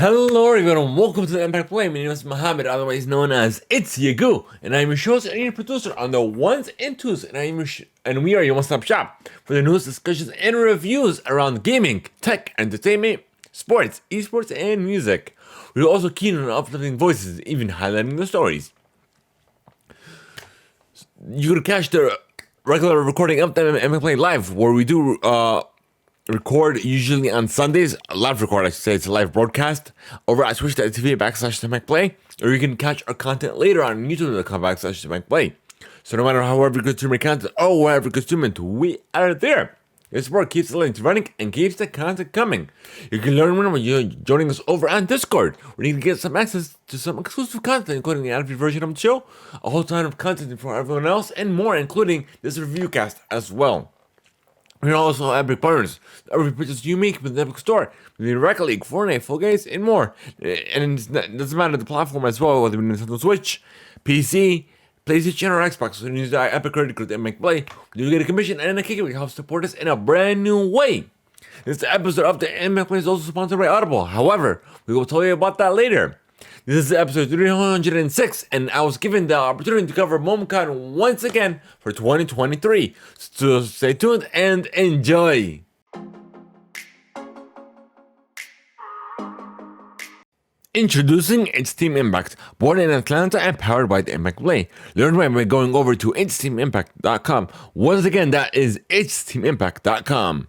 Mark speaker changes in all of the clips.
Speaker 1: Hello everyone and welcome to the Theimpactplay. My name is Mohammed, otherwise known as It's Yagu, and I'm your host and your producer on the ones and twos, and we are your one-stop shop for the news, discussions, and reviews around gaming, tech, entertainment, sports, esports, and music. We're also keen on uplifting voices, even highlighting the stories. You can catch the regular recording of the Theimpactplay live, where we do record usually on Sundays, live record I should say, it's a live broadcast over at twitch.tv/Theimpactplay, or you can catch our content later on youtube.com/Theimpactplay. So no matter however you consume your content or wherever you consume it, we are there. This support keeps the links running and keeps the content coming. You can learn more when you're joining us over on Discord, where you can get some access to some exclusive content, including the ad-free version of the show, a whole ton of content for everyone else, and more, including this review cast as well. We also have Epic partners. Every purchase you make with the Epic Store, the Rocket League, Fortnite, Fall Guys, and more. And it doesn't matter the platform as well, whether it's Nintendo Switch, PC, PlayStation, or Xbox. So when you use our Epic credit card and Theimpactplay, you get a commission and a kickback to help support us in a brand new way. This episode of the Theimpactplay is also sponsored by Audible. However, we will tell you about that later. This is episode 306, and I was given the opportunity to cover Momocon once again for 2023. So stay tuned and enjoy! Introducing It's Team Impact, born in Atlanta and powered by the Theimpactplay. Learn more by going over to itsteamimpact.com. Once again, that is itsteamimpact.com.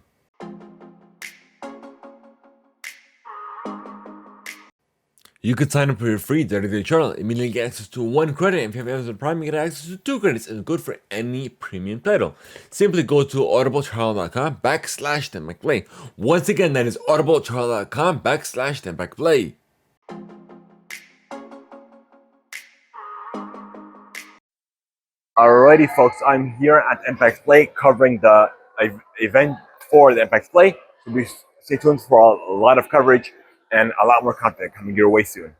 Speaker 1: You can sign up for your free 30-day trial, immediately get access to 1 credit, and if you have Amazon Prime, you get access to 2 credits, and good for any premium title. Simply go to audibletrial.com/Theimpactplay. Once again, that is audibletrial.com/Theimpactplay.
Speaker 2: Alrighty, folks, I'm here at Theimpactplay covering the event for the Theimpactplay. So stay tuned for a lot of coverage and a lot more content coming your way soon.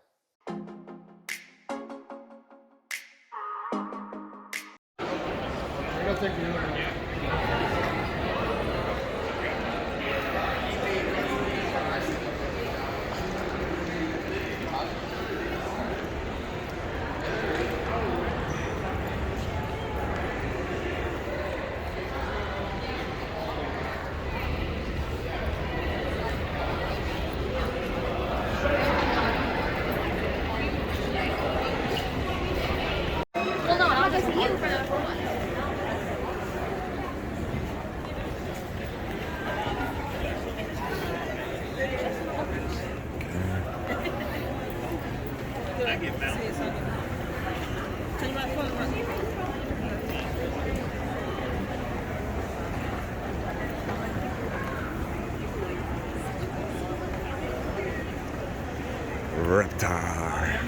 Speaker 1: Reptar.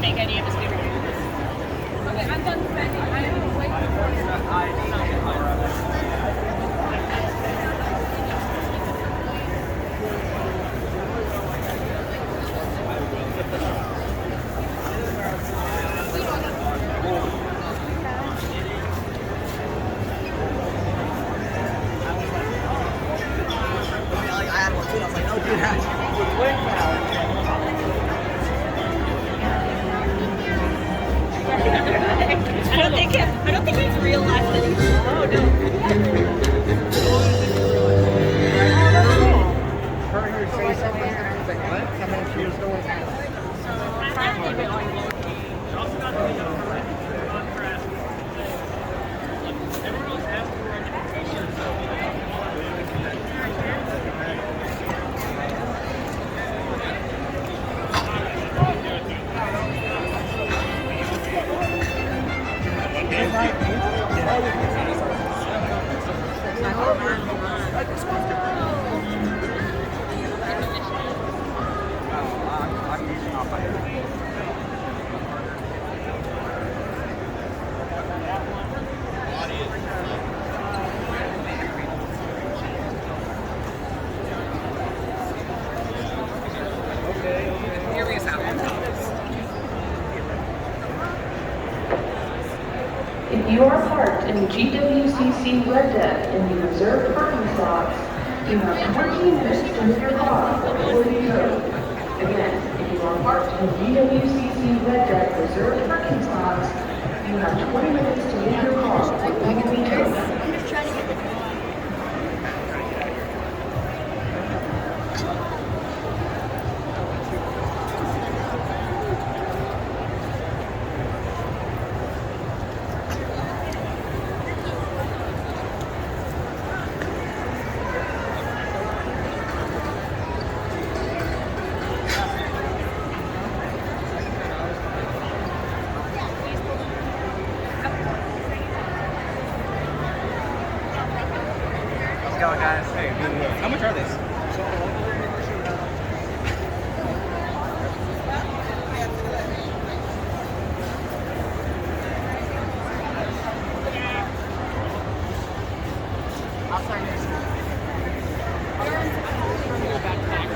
Speaker 3: Fake ID of his favorite. Okay, I'm done spending. I am waiting
Speaker 4: I had one too, and I was like, no, dude,
Speaker 3: I don't think it's real life anymore. Oh no.
Speaker 4: heard her say something, and I was like, what? And then she was going,
Speaker 5: If you are parked in the GWCC Red Deck in the reserved parking slots, you have 20 minutes to move your car before you go. Again, if you are parked in the GWCC Red Deck reserved parking slots, you have 20 minutes to move your car before you go.
Speaker 4: going, guys. Hey, how much are these?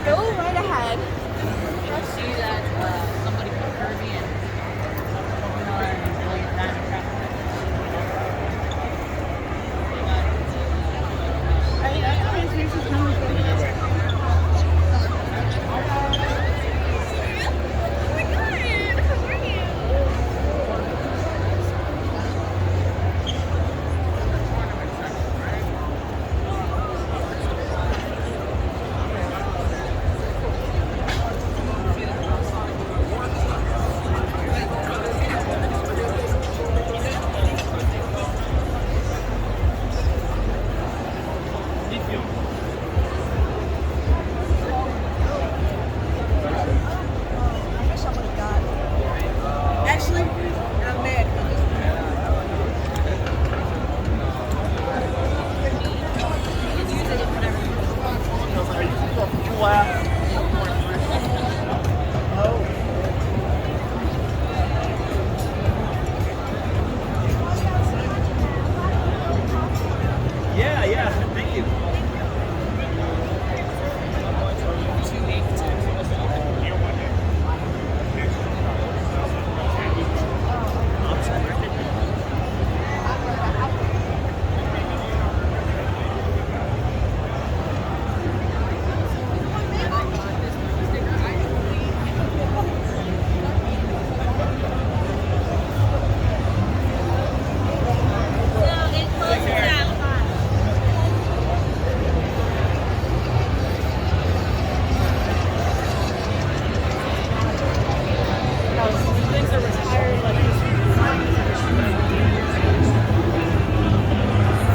Speaker 3: Go right ahead. I see that somebody put Kirby and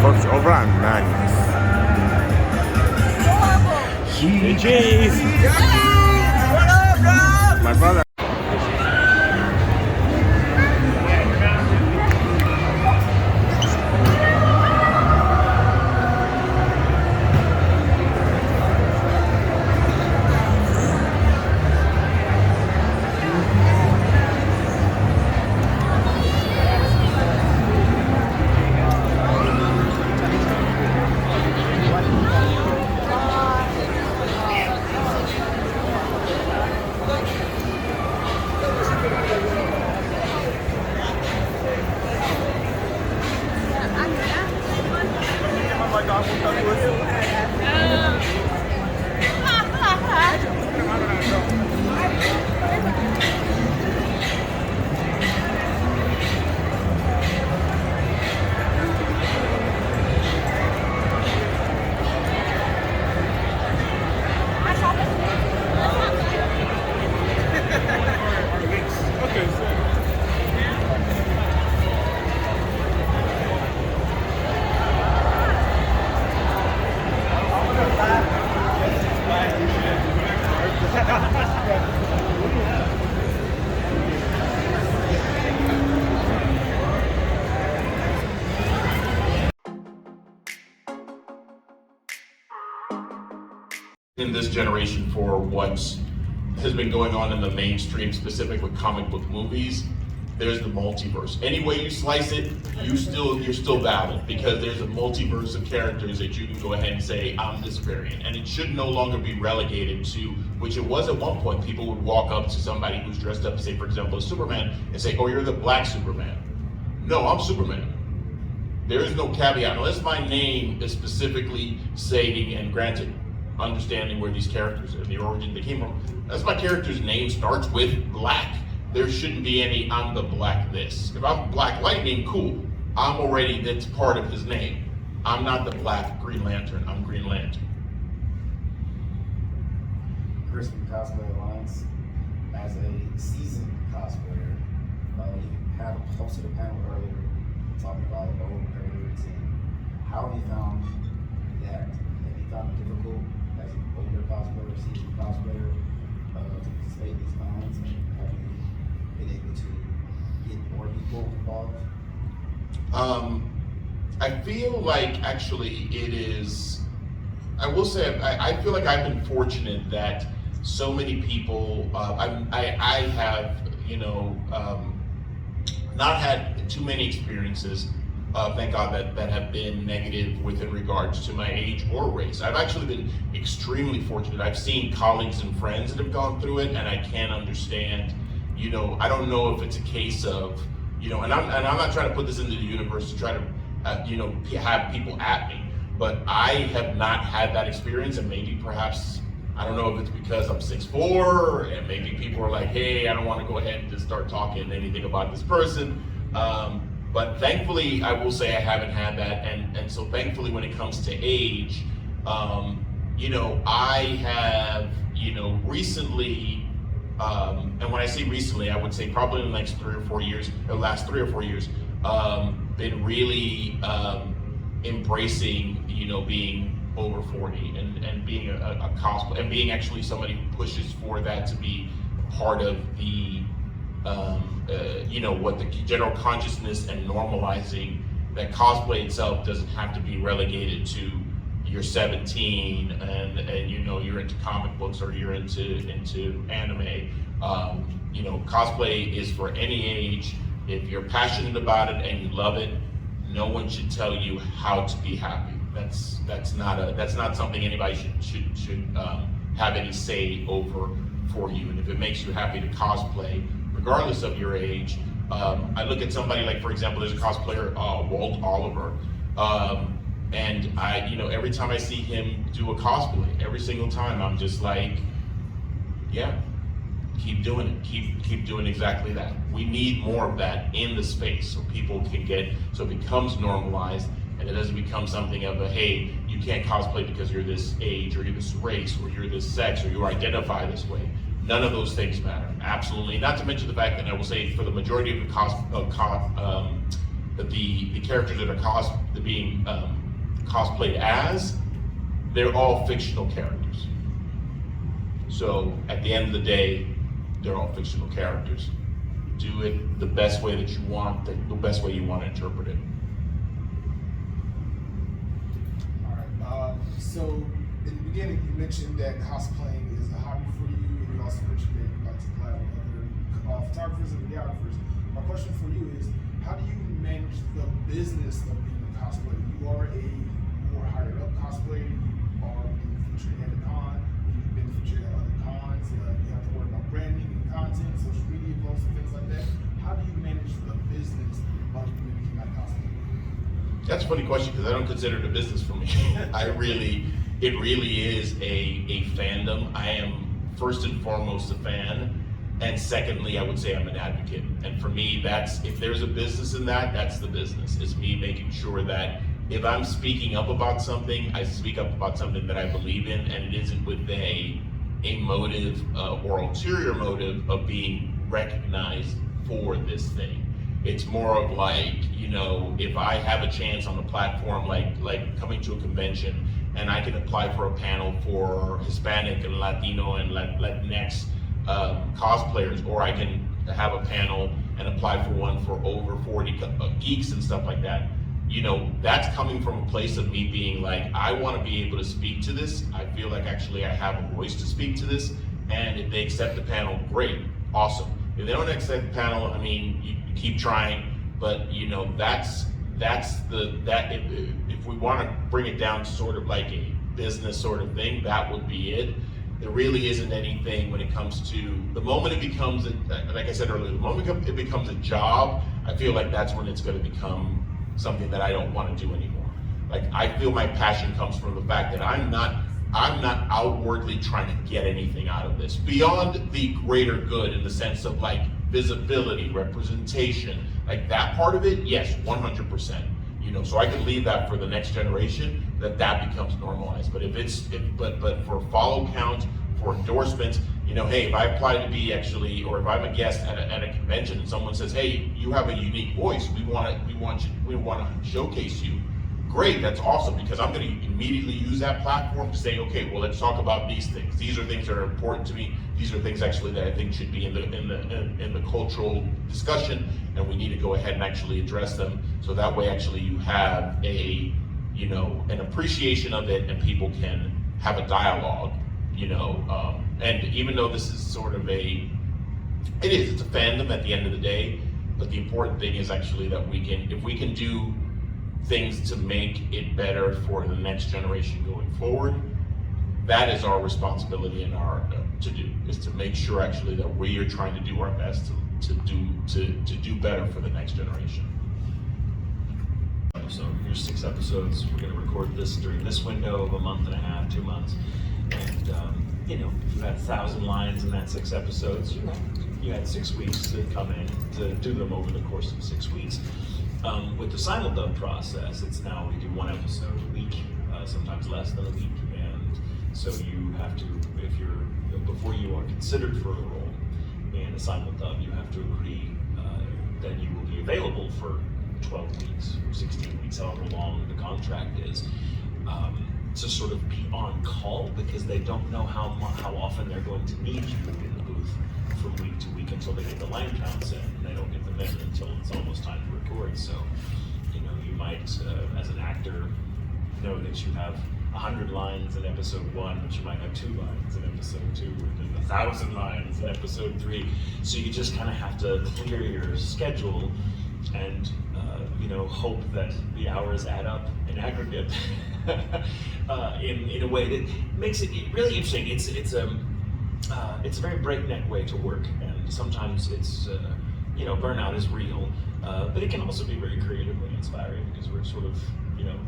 Speaker 2: Folks, over on Magnus.
Speaker 1: GG's.
Speaker 6: In this generation for what has been going on in the mainstream, specific with comic book movies, there's the multiverse. Any way you slice it, you're still valid because there's a multiverse of characters that you can go ahead and say, I'm this variant. And it should no longer be relegated to, which it was at one point, people would walk up to somebody who's dressed up, say, for example, as Superman, and say, oh, you're the black Superman. No, I'm Superman. There is no caveat, unless my name is specifically stating, and granted, understanding where these characters and the origin they came from. As my character's name starts with black, there shouldn't be any I'm the black this. If I'm Black Lightning, cool. that's part of his name. I'm not the black Green Lantern, I'm Green Lantern.
Speaker 4: Chris from Cosplay Alliance, as a seasoned cosplayer, you had hosted a panel earlier talking about old nerds and how he found that. Have you found it difficult as an older cosplayer, seasoned cosplayer, to participate in these cons, and have you been able to get more people involved?
Speaker 6: I feel like actually it is, I will say, I feel like I've been fortunate that so many people, I have, not had too many experiences, thank God, that have been negative within regards to my age or race. I've actually been extremely fortunate. I've seen colleagues and friends that have gone through it, and I can't understand, I don't know if it's a case of, and I'm not trying to put this into the universe to try to, have people at me, but I have not had that experience, and maybe perhaps, I don't know if it's because I'm 6'4", and maybe people are like, hey, I don't want to go ahead and just start talking anything about this person. But thankfully, I will say I haven't had that, and so thankfully when it comes to age, I have, recently, and when I say recently, I would say probably in the next 3 or 4 years, the last 3 or 4 years, been really embracing, being over 40 and being a cosplay, and being actually somebody who pushes for that to be part of the, what the general consciousness and normalizing that cosplay itself doesn't have to be relegated to you're 17 and you're into comic books or you're into anime. Cosplay is for any age. If you're passionate about it and you love it, no one should tell you how to be happy. That's not something anybody should have any say over for you. And if it makes you happy to cosplay, regardless of your age, I look at somebody like, for example, there's a cosplayer, Walt Oliver, and I, every time I see him do a cosplay, every single time, I'm just like, yeah, keep doing it. Keep doing exactly that. We need more of that in the space so people can so it becomes normalized and it doesn't become something of a, hey, you can't cosplay because you're this age or you're this race or you're this sex or you identify this way. None of those things matter. Absolutely. Not to mention the fact that I will say for the majority of the characters that are being cosplayed as, they're all fictional characters. So at the end of the day, they're all fictional characters. Do it the best way that you want, the best way you want to interpret it.
Speaker 7: All right. So in the beginning, you mentioned that cosplaying is a hobby for you, and you also mentioned that you like to collab with other photographers and videographers. My question for you is, how do you manage the business of being a cosplayer? You are a more higher up cosplayer. You are being featured at a con. You've been featured at other cons. You have to worry about branding and content, social media posts, and things like that. How do you manage the business of being a cosplayer?
Speaker 6: That's a funny question because I don't consider it a business for me. It really is a fandom. I am first and foremost a fan, and secondly, I would say I'm an advocate. And for me, if there's a business in that, that's the business. It's me making sure that if I'm speaking up about something, I speak up about something that I believe in, and it isn't with a motive or ulterior motive of being recognized for this thing. It's more of like, if I have a chance on the platform, like coming to a convention and I can apply for a panel for Hispanic and Latino and Latinx cosplayers, or I can have a panel and apply for one for over 40 geeks and stuff like that. You know, that's coming from a place of me being like, I want to be able to speak to this. I feel like actually I have a voice to speak to this, and if they accept the panel, great, awesome. If they don't accept the panel, I mean, you keep trying, but you know, if we want to bring it down to sort of like a business sort of thing, that would be it. There really isn't anything when it comes to, the moment it becomes, like I said earlier, the moment it becomes a job, I feel like that's when it's going to become something that I don't want to do anymore. Like, I feel my passion comes from the fact that I'm not outwardly trying to get anything out of this beyond the greater good, in the sense of like visibility, representation, like that part of it. Yes, 100%. You know, so I can leave that for the next generation, that becomes normalized. But but for follow count, for endorsements, you know, hey, if I apply to be actually, or if I'm a guest at a convention and someone says, hey, you have a unique voice, we want to showcase you. Great, that's awesome, because I'm going to immediately use that platform to say, okay, well, let's talk about these things. These are things that are important to me. These are things actually that I think should be in the cultural discussion, and we need to go ahead and actually address them. So that way, actually, you have an appreciation of it, and people can have a dialogue. You know, and even though this is sort of it's a fandom at the end of the day, but the important thing is actually that if we can do things to make it better for the next generation going forward, that is our responsibility and our to do, is to make sure actually that we are trying to do our best to do better for the next generation.
Speaker 8: So here's 6 episodes. We're going to record this during this window of a month and a half, 2 months, and you know, if you had 1,000 lines in that 6 episodes, you had 6 weeks to come in to do them over the course of 6 weeks. With the simuldub process, it's now we do 1 episode a week, sometimes less than a week, and so you have to, before you are considered for a role in a simuldub, you have to agree that you will be available for 12 weeks or 16 weeks, however long the contract is, to sort of be on call, because they don't know how often they're going to need you in the booth from week to week until they get the line counts in, and they don't get them in until it's almost time to record. So, you know, you might, as an actor, know that you have 100 lines in episode 1, but you might have 2 lines in episode 2, and then 1,000 lines in episode 3. So you just kind of have to clear your schedule and hope that the hours add up in aggregate in a way that makes it really interesting. It's a very breakneck way to work, and sometimes it's burnout is real, but it can also be very creatively inspiring, because we're sort of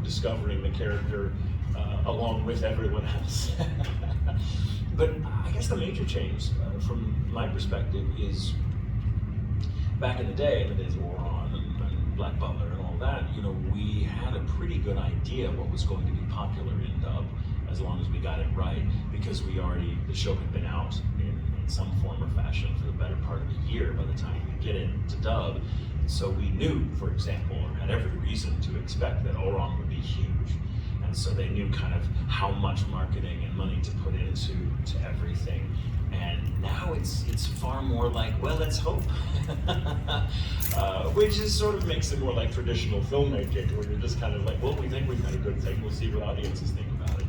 Speaker 8: discovering the character along with everyone else. But I guess the major change from my perspective is, back in the day, in the days of Oron and Black Butler and all that, we had a pretty good idea what was going to be popular in dub, as long as we got it right, because the show had been out in some form or fashion for the better part of a year by the time we get it to dub. So we knew, for example, or had every reason to expect that Oron would be huge. And so they knew kind of how much marketing and money to put into everything. And now it's far more like, well, let's hope. Which is sort of makes it more like traditional filmmaking, where you're just kind of like, well, we think we've got a good thing, we'll see what audiences think about it.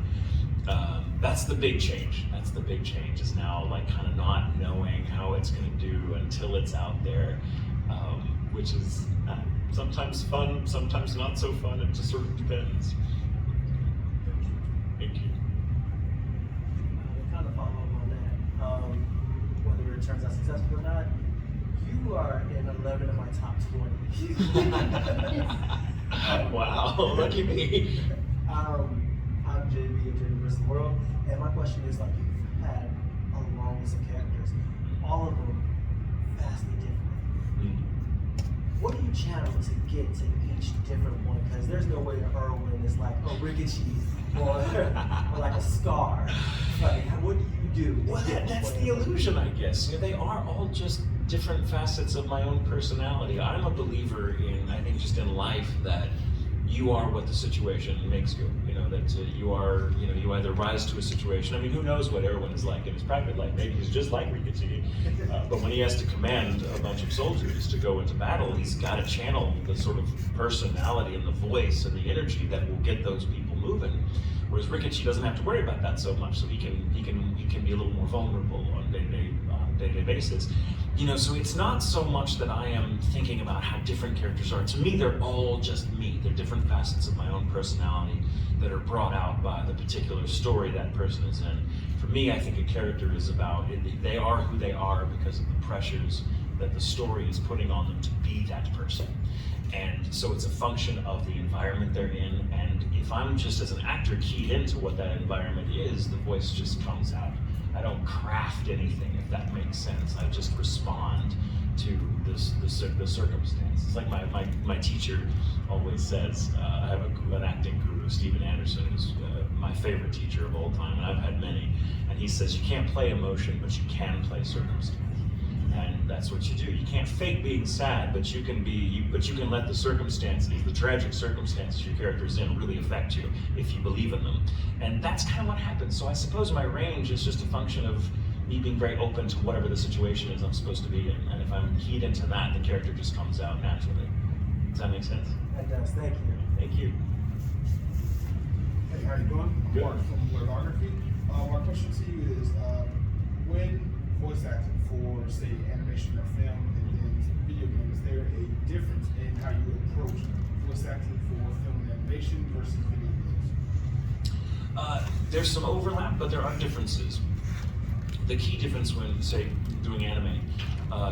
Speaker 8: That's the big change. That's the big change, is now like kind of not knowing how it's going to do until it's out there, which is sometimes fun, sometimes not so fun. It just sort of depends. Thank you.
Speaker 9: Kind of follow up on that. Whether it turns out successful or not, you are in 11 of my top 20.
Speaker 8: Wow, look at me.
Speaker 9: I'm JB of JB vs. the World, and my question is, like, you've had a long list of characters, all of them vastly different. What do you channel to get to each different one? Because there's no way Irwin is like a Ricochet or like a Scar. Like, what do you do?
Speaker 8: Well, that's the illusion, I guess. They are all just different facets of my own personality. I'm a believer in, I think, just in life, that you are what the situation makes you. You know that you are. You know, you either rise to a situation. I mean, who knows what Erwin is like in his private life? Maybe he's just like Rikichi. But when he has to command a bunch of soldiers to go into battle, he's got to channel the sort of personality and the voice and the energy that will get those people moving. Whereas Rikichi doesn't have to worry about that so much, so he can be a little more vulnerable on a day-to-day basis. You know, so it's not so much that I am thinking about how different characters are. To me, they're all just me. They're different facets of my own personality that are brought out by the particular story that person is in. For me, I think a character is about, they are who they are because of the pressures that the story is putting on them to be that person. And so it's a function of the environment they're in, and if I'm just as an actor keyed into what that environment is, the voice just comes out. I don't craft anything, if that makes sense. I just respond to the circumstance. It's like my teacher always says, I have an acting guru, Steven Anderson, who's my favorite teacher of all time, and I've had many, and he says, you can't play emotion, but you can play circumstance. And that's what you do. You can't fake being sad, but you can let the circumstances, the tragic circumstances your character's in, really affect you if you believe in them. And that's kind of what happens. So I suppose my range is just a function of me being very open to whatever the situation is I'm supposed to be in. And if I'm keyed into that, the character just comes out naturally. Does that make sense?
Speaker 9: That does. Thank you.
Speaker 8: Thank you.
Speaker 7: Hey, how you doing? I'm
Speaker 8: Good.
Speaker 7: Mark from Blurography. My question to you is, when voice acting for, say, animation or film and then video games, is there a difference in how you approach voice acting for film and animation versus video games?
Speaker 8: There's some overlap, but there are differences. The key difference when, say, doing anime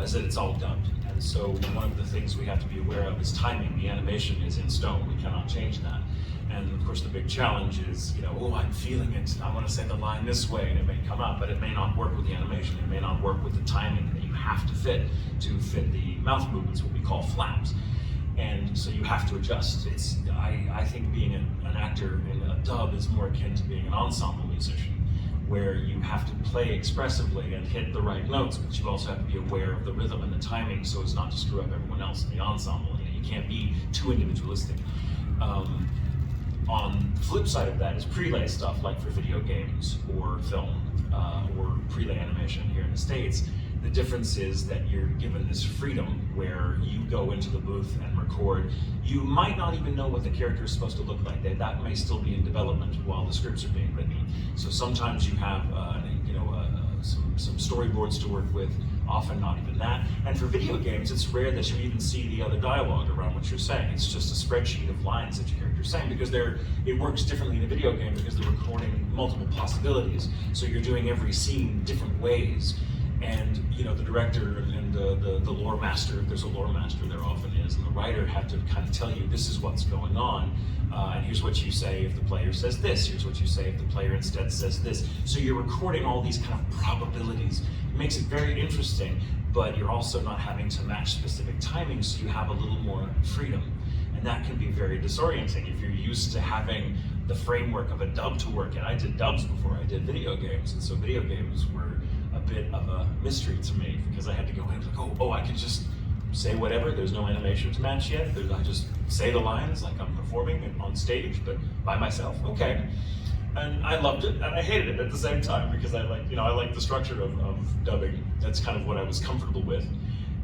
Speaker 8: is that it's all dubbed. And so one of the things we have to be aware of is timing. The animation is in stone. We cannot change that. And of course the big challenge is, you know, oh, I'm feeling it. I want to say the line this way, and it may come out, but it may not work with the animation. It may not work with the timing that you have to fit the mouth movements, what we call flaps. And so you have to adjust. I think being an actor in a dub is more akin to being an ensemble musician, where you have to play expressively and hit the right notes, but you also have to be aware of the rhythm and the timing so as not to screw up everyone else in the ensemble. You can't be too individualistic. On the flip side of that is prelay stuff, like for video games or film or prelay animation here in the States. The difference is that you're given this freedom where you go into the booth and record. You might not even know what the character is supposed to look like. That may still be in development while the scripts are being written. So sometimes you have some storyboards to work with, often not even that. And for video games, it's rare that you even see the other dialogue around what you're saying. It's just a spreadsheet of lines that your character's saying, because it works differently in a video game because they're recording multiple possibilities. So you're doing every scene different ways. And you know, the director and the lore master, if there's a lore master, there often is, and the writer have to kind of tell you, this is what's going on, and here's what you say if the player says this, here's what you say if the player instead says this. So you're recording all these kind of probabilities. It makes it very interesting, but you're also not having to match specific timings, so you have a little more freedom. And that can be very disorienting if you're used to having the framework of a dub to work in. I did dubs before I did video games, and so video games were a bit of a mystery to me because I had to go in and like, oh, I can just say whatever. There's no animation to match yet. I just say the lines like I'm performing on stage, but by myself. Okay. And I loved it, and I hated it at the same time because I like the structure of dubbing. That's kind of what I was comfortable with.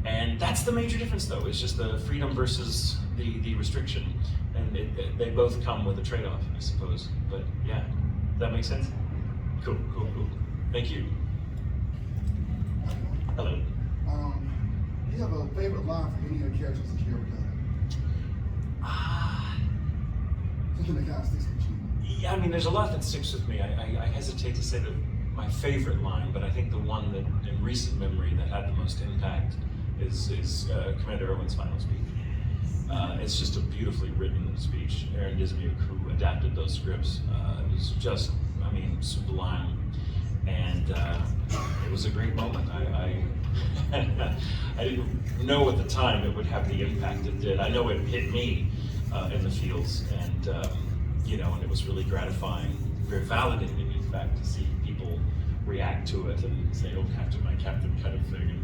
Speaker 8: And that's the major difference, though. It's just the freedom versus the restriction. And they both come with a trade-off, I suppose. But yeah, that makes sense? Cool. Thank you. Hello.
Speaker 10: Do you have a favorite line from any of your characters that you ever done? Something that kind of sticks with you.
Speaker 8: Yeah, I mean, there's a lot that sticks with me. I hesitate to say my favorite line, but I think the one that in recent memory that had the most impact is Commander Erwin's final speech. It's just a beautifully written speech. Aaron Dismuke, who adapted those scripts, it was just, sublime. And it was a great moment. I didn't know at the time it would have the impact it did. I know it hit me in the feels, and and it was really gratifying, very validating, in fact, to see people react to it and say, "Oh, Captain, my captain," kind of thing. And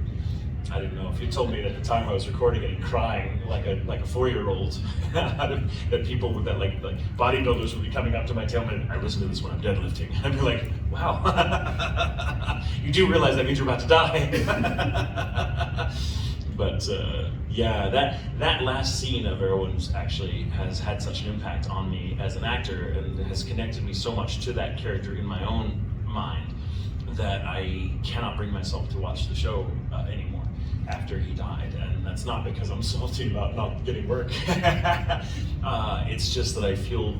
Speaker 8: I didn't know if you told me at the time I was recording it and crying like a 4-year-old, that people would, that like bodybuilders would be coming up to my tail and I listen to this when I'm deadlifting. I'd be like, wow, you do realize that means you're about to die. But yeah, that last scene of Erwin's actually has had such an impact on me as an actor and has connected me so much to that character in my own mind that I cannot bring myself to watch the show anymore after he died. And that's not because I'm salty about not getting work. It's just that I feel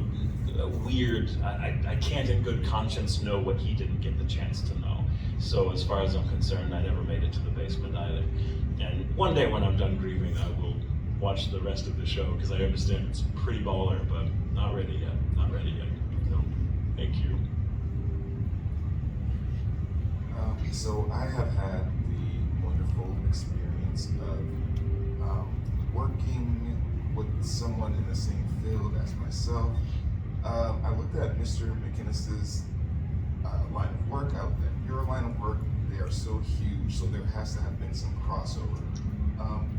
Speaker 8: weird. I can't in good conscience know what he didn't get the chance to know. So as far as I'm concerned, I never made it to the basement either. And one day when I'm done grieving, I will watch the rest of the show because I understand it's pretty baller, but not ready yet. Not ready yet. So, thank you.
Speaker 11: So I have had the wonderful experience of working with someone in the same field as myself. I looked at Mr. McInnes's line of work out there. Your line of work, they are so huge, so there has to have been some crossover.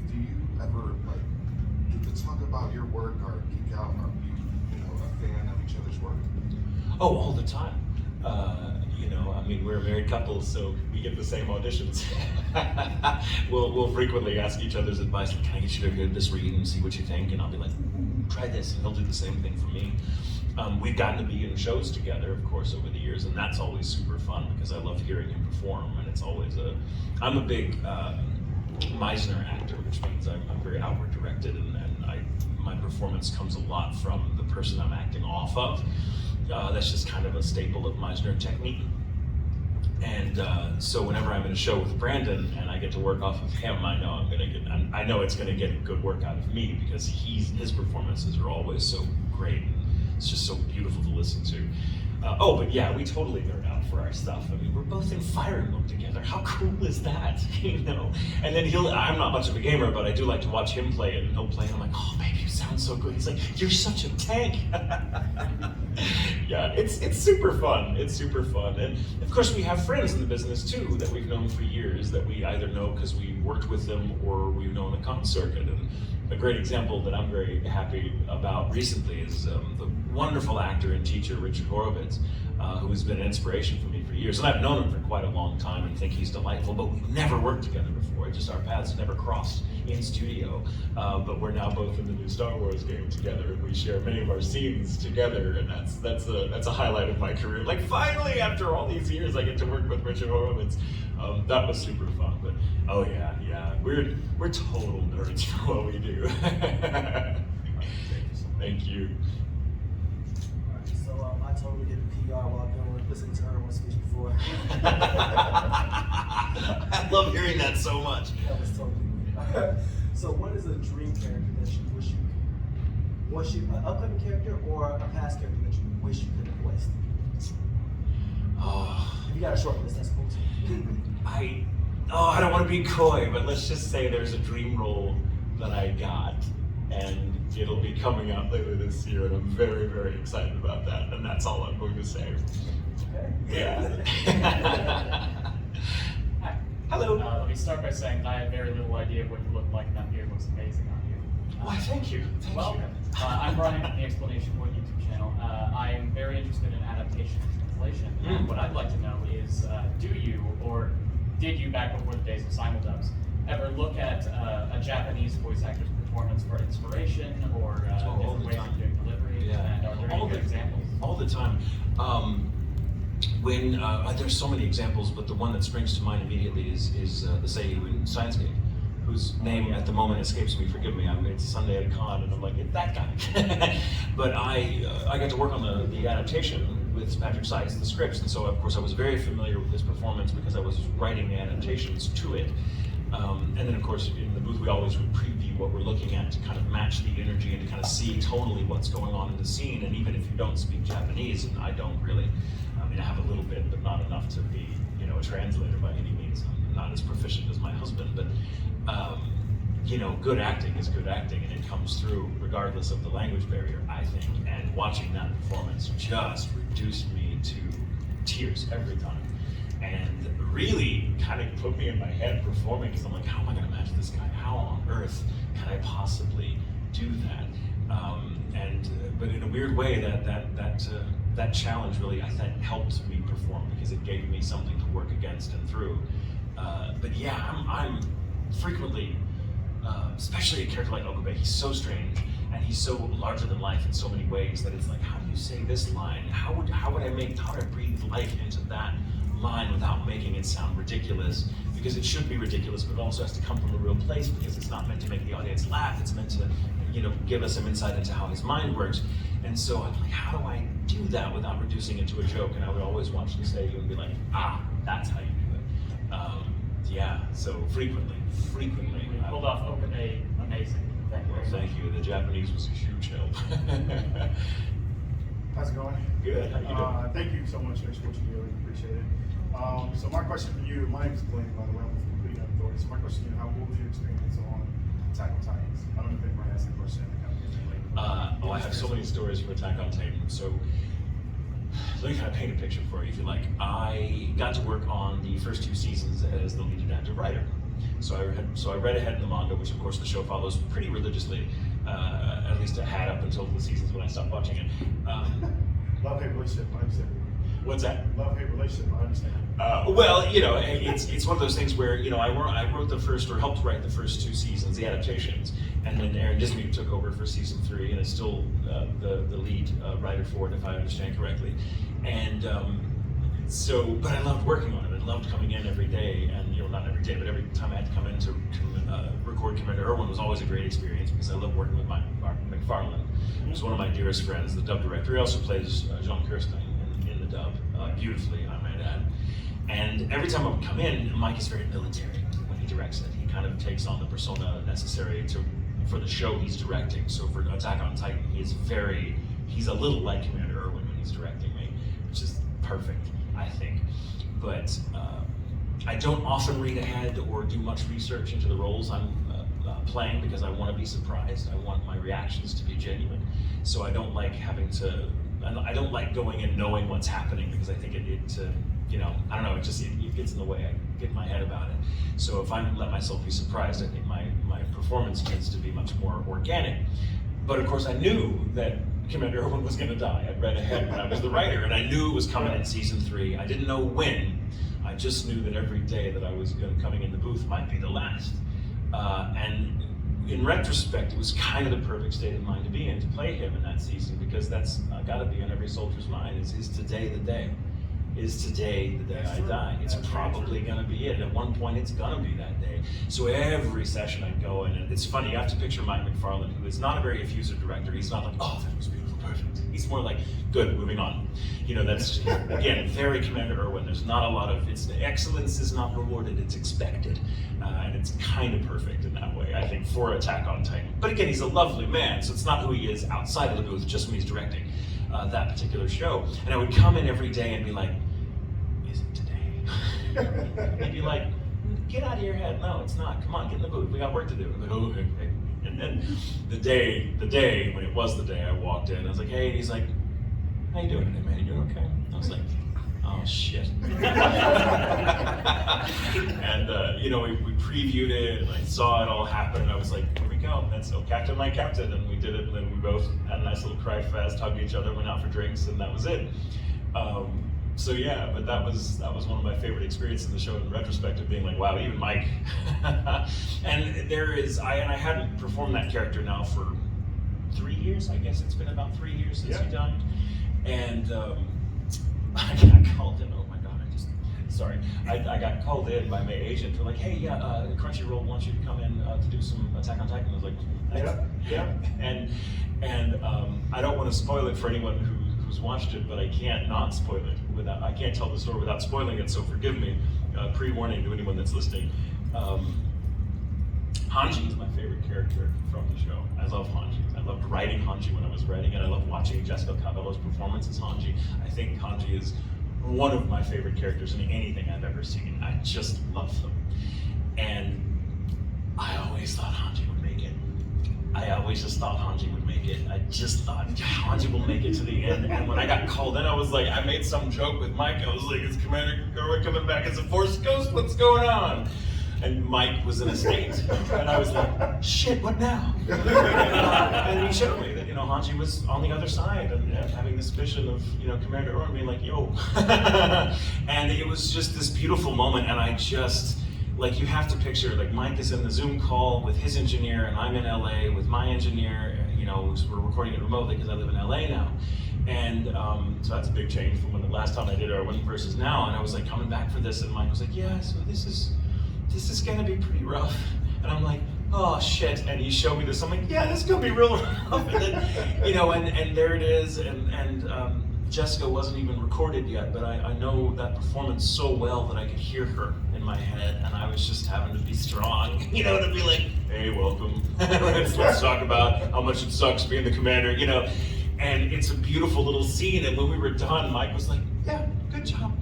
Speaker 11: Do you ever get to talk about your work or geek out? Are you a fan of each other's work?
Speaker 8: Oh, all the time. I mean, we're a married couple, so we get the same auditions. We'll frequently ask each other's advice. Like, can I get you to hear this read and see what you think? And I'll be like, try this, and he'll do the same thing for me. We've gotten to be in shows together, of course, over the years, and that's always super fun because I love hearing him perform. And it's always I'm a big Meisner actor, which means I'm very outward directed, and my performance comes a lot from the person I'm acting off of. That's just kind of a staple of Meisner technique. And so whenever I'm in a show with Brandon and I get to work off of him, I know I know it's gonna get good work out of me because his performances are always so great. It's just so beautiful to listen to. But yeah, we totally nerd out for our stuff. I mean, we're both in Fire Emblem together. How cool is that? And then I'm not much of a gamer, but I do like to watch him play it, and he'll play it. I'm like, oh, baby, you sound so good. He's like, you're such a tank. Yeah, it's super fun. It's super fun. And of course, we have friends in the business too that we've known for years that we either know because we worked with them or we've known the con circuit. And a great example that I'm very happy about recently is the wonderful actor and teacher Richard Horowitz, who has been an inspiration for me for years. And I've known him for quite a long time and think he's delightful, but we've never worked together before. Just our paths never crossed in studio. But we're now both in the new Star Wars game together, and we share many of our scenes together, and that's a highlight of my career. Like, finally, after all these years, I get to work with Richard Horowitz. That was super fun. But oh yeah, we're total nerds for what we do. Thank you.
Speaker 9: So I totally get the PR while listening to Erwin speech before.
Speaker 8: I love hearing that so much.
Speaker 9: That was totally weird. So what is a dream character that you wish you could, an upcoming character or a past character that you wish you could have voiced?
Speaker 8: Oh.
Speaker 9: If you got a short list, that's cool too.
Speaker 8: I don't want to be coy, but let's just say there's a dream role that I got, and it'll be coming out later this year, and I'm very, very excited about that, and that's all I'm going to say.
Speaker 9: Okay.
Speaker 8: Yeah.
Speaker 12: Hi.
Speaker 8: Hello.
Speaker 12: Let me start by saying I have very little idea of what you look like, and that beard looks amazing on you.
Speaker 8: Why, thank you.
Speaker 12: Welcome. I'm Brian from the Explanation Point YouTube channel. I am very interested in adaptation and translation, and what I'd like to know is, do you, or did you, back before the days of simuldubs, ever look at a Japanese voice actor's performance for inspiration or different ways of doing delivery?
Speaker 8: Yeah.
Speaker 12: And are there any good examples?
Speaker 8: All the time. When there's so many examples, but the one that springs to mind immediately is the Seiyu in Science Gate, whose name at the moment escapes me. Forgive me. It's Sunday at a con, and I'm like, it's that guy. But I got to work on the adaptation with Patrick Sykes, the scripts, and so of course I was very familiar with his performance because I was writing the adaptations to it. And then of course in the booth we always would preview what we're looking at to kind of match the energy and to kind of see totally what's going on in the scene. And even if you don't speak Japanese, and I don't really, I mean I have a little bit, but not enough to be, a translator by any means. I'm not as proficient as my husband, but good acting is good acting, and it comes through regardless of the language barrier, I think. And watching that performance just reduced me to tears every time. and really kind of put me in my head performing, because I'm like, how am I going to match this guy? How on earth can I possibly do that? But in a weird way, that challenge really, I think, helped me perform, because it gave me something to work against and through. But yeah, I'm frequently, especially a character like Okabe, he's so strange, and he's so larger than life in so many ways that it's like, how do you say this line? How would I breathe life into that line without making it sound ridiculous? Because it should be ridiculous, but it also has to come from a real place, because it's not meant to make the audience laugh. It's meant to, give us some insight into how his mind works. And so I'm like, how do I do that without reducing it to a joke? And I would always watch the stage and be like, that's how you do it. Yeah, so frequently.
Speaker 12: You pulled off Okabe amazing. Thank you.
Speaker 8: Thank you. The Japanese was a huge help.
Speaker 13: How's it going?
Speaker 8: Good. How you doing?
Speaker 13: Thank you so much for what you do. Really appreciate it. So my question for you, my name is Blaine, by the way, I'm with Complete Authority. So my question to you, what was your experience on Attack on Titans? I don't know if anybody asked that question.
Speaker 8: I have so many stories from Attack on Titan. So let me kind of paint a picture for you, if you like. I got to work on the first 2 seasons as the lead adaptive writer. So I read ahead in the manga, which of course the show follows pretty religiously. At least it had up until the seasons when I stopped watching it.
Speaker 13: Love-hate relationship, I understand.
Speaker 8: What's that?
Speaker 13: Love-hate relationship, I understand.
Speaker 8: Well, it's one of those things where I wrote the first, or helped write the first 2 seasons, the adaptations, and then Aaron Dismuke took over for season 3, and is still the lead writer for it, if I understand correctly. And but I loved working on it. I loved coming in every day, and not every day, but every time I had to come in to record Commander Erwin was always a great experience, because I love working with Mark McFarlane, who's one of my dearest friends, the dub director. He also plays Jean Kirstein in the dub beautifully, I might add. And every time I would come in, Mike is very military when he directs it. He kind of takes on the persona necessary for the show he's directing. So for Attack on Titan, he's a little like Commander Erwin when he's directing me, which is perfect, I think. But I don't often read ahead or do much research into the roles I'm playing, because I want to be surprised. I want my reactions to be genuine. So I don't like I don't like going in knowing what's happening, because I think I don't know, it gets in the way. I get in my head about it. So if I let myself be surprised, I think my performance tends to be much more organic. But of course I knew that Commander Erwin was going to die. I'd read ahead when I was the writer, and I knew it was coming in season 3. I didn't know when. I just knew that every day that I was coming in the booth might be the last. And in retrospect, it was kind of the perfect state of mind to be in, to play him in that season, because that's got to be on every soldier's mind. Is today the day? Is today the day I die? It's probably going to be it. At one point, it's going to be that day. So every session I go in, and it's funny, you have to picture Mike McFarlane, who is not a very effusive director. He's not like, oh, that was beautiful, perfect. He's more like, good, moving on. That's, again, very Commander Erwin. There's not a lot of, excellence is not rewarded, it's expected. And it's kind of perfect in that way, I think, for Attack on Titan. But again, he's a lovely man, so it's not who he is outside of the booth, just when he's directing that particular show. And I would come in every day and be like, is it today? He'd be like, get out of your head. No, it's not. Come on, get in the booth. We got work to do. I'm like, oh, okay. And then the day when it was the day, I walked in. I was like, hey, and he's like, how you doing today, man? You doing okay? I was like, oh shit. And we previewed it, and I saw it all happen, and I was like, here we go. And so Captain, my captain, and we did it, and then we both had a nice little cry fest, hugged each other, went out for drinks, and that was it. So yeah, but that was one of my favorite experiences in the show in retrospect, of being like, wow, even Mike. And I hadn't performed that character now for 3 years. I guess it's been about 3 years since he died. And I got called in. Oh my God! I got called in by my agent. They're like, hey, Crunchyroll wants you to come in to do some Attack on Titan. I was like, yeah. And I don't want to spoil it for anyone who's watched it, but I can't not spoil it I can't tell the story without spoiling it. So forgive me. Pre-warning to anyone that's listening. Hanji is my favorite character from the show. I love Hanji. I loved writing Hanji when I was writing it. I love watching Jessica Cabello's performance as Hanji. I think Hanji is one of my favorite characters in anything I've ever seen. I just love them. And I always thought Hanji would make it. I always just thought Hanji would make make it. I just thought Hanji will make it to the end. And when I got called in, I was like, I made some joke with Mike. I was like, is Commander Gerwig coming back as a Force Ghost? What's going on? And Mike was in a state. And I was like, shit, what now? And he showed me that, Hanji was on the other side and having this vision of, Commander Orm being like, yo. And it was just this beautiful moment. And I just, like, you have to picture, like, Mike is in the Zoom call with his engineer, and I'm in LA with my engineer. We're recording it remotely because I live in LA now. And so that's a big change from when the last time I did our One versus Now. And I was like coming back for this, and Mike was like, yeah, so this is gonna be pretty rough. And I'm like, oh shit. And he showed me this. I'm like, yeah, this is gonna be real rough. And then, and there it is. And Jessica wasn't even recorded yet, but I know that performance so well that I could hear her in my head, and I was just having to be strong, to be like, hey, welcome. let's talk about how much it sucks being the commander, And it's a beautiful little scene, and when we were done, Mike was like, yeah, good job.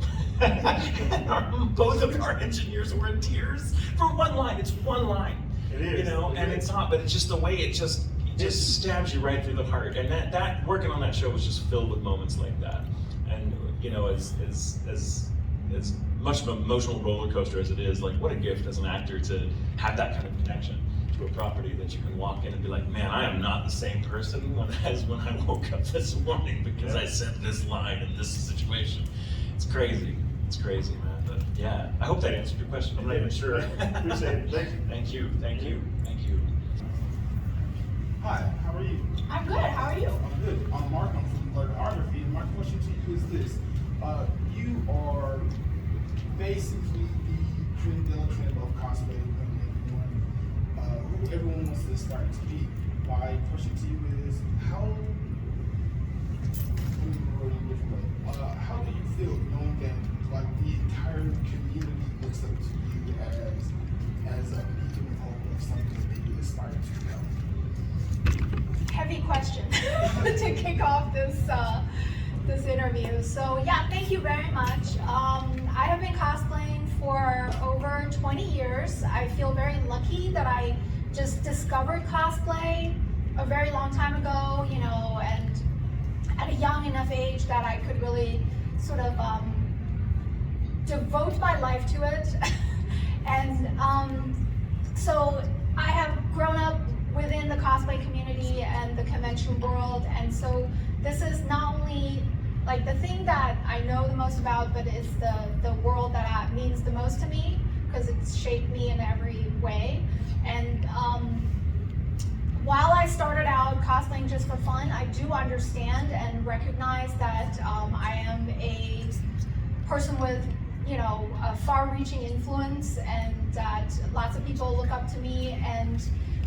Speaker 8: And both of our engineers were in tears for one line. It's one line.
Speaker 13: It is.
Speaker 8: And it's not, but it's just the way it just stabs you right through the heart. And that working on that show was just filled with moments like that. And as much of an emotional roller coaster as it is, like, what a gift as an actor to have that kind of connection to a property that you can walk in and be like, man, I am not the same person as when I woke up this morning because I said this line in this situation. It's crazy. It's crazy, man. But yeah, I hope that answered your question.
Speaker 13: I'm not even sure. Appreciate it. Thank you.
Speaker 8: Thank you.
Speaker 7: Hi, how are you?
Speaker 3: I'm good. How are you?
Speaker 7: I'm good. I'm Mark. I'm from Choreography, and my question to you is this: you are basically the creme de la creme of cosplay, who everyone wants to aspire to be. My question to you is, how do you feel knowing that the entire community looks up to you as a beacon of hope of something that you aspire to become?
Speaker 3: Heavy question to kick off this interview. So yeah, thank you very much. I have been cosplaying for over 20 years. I feel very lucky that I just discovered cosplay a very long time ago, and at a young enough age that I could really sort of devote my life to it. And so I have grown up within the cosplay community and the convention world, and so this is not only like the thing that I know the most about, but it's the world that means the most to me because it's shaped me in every way. And while I started out cosplaying just for fun, I do understand and recognize that I am a person with a far-reaching influence, and that lots of people look up to me, and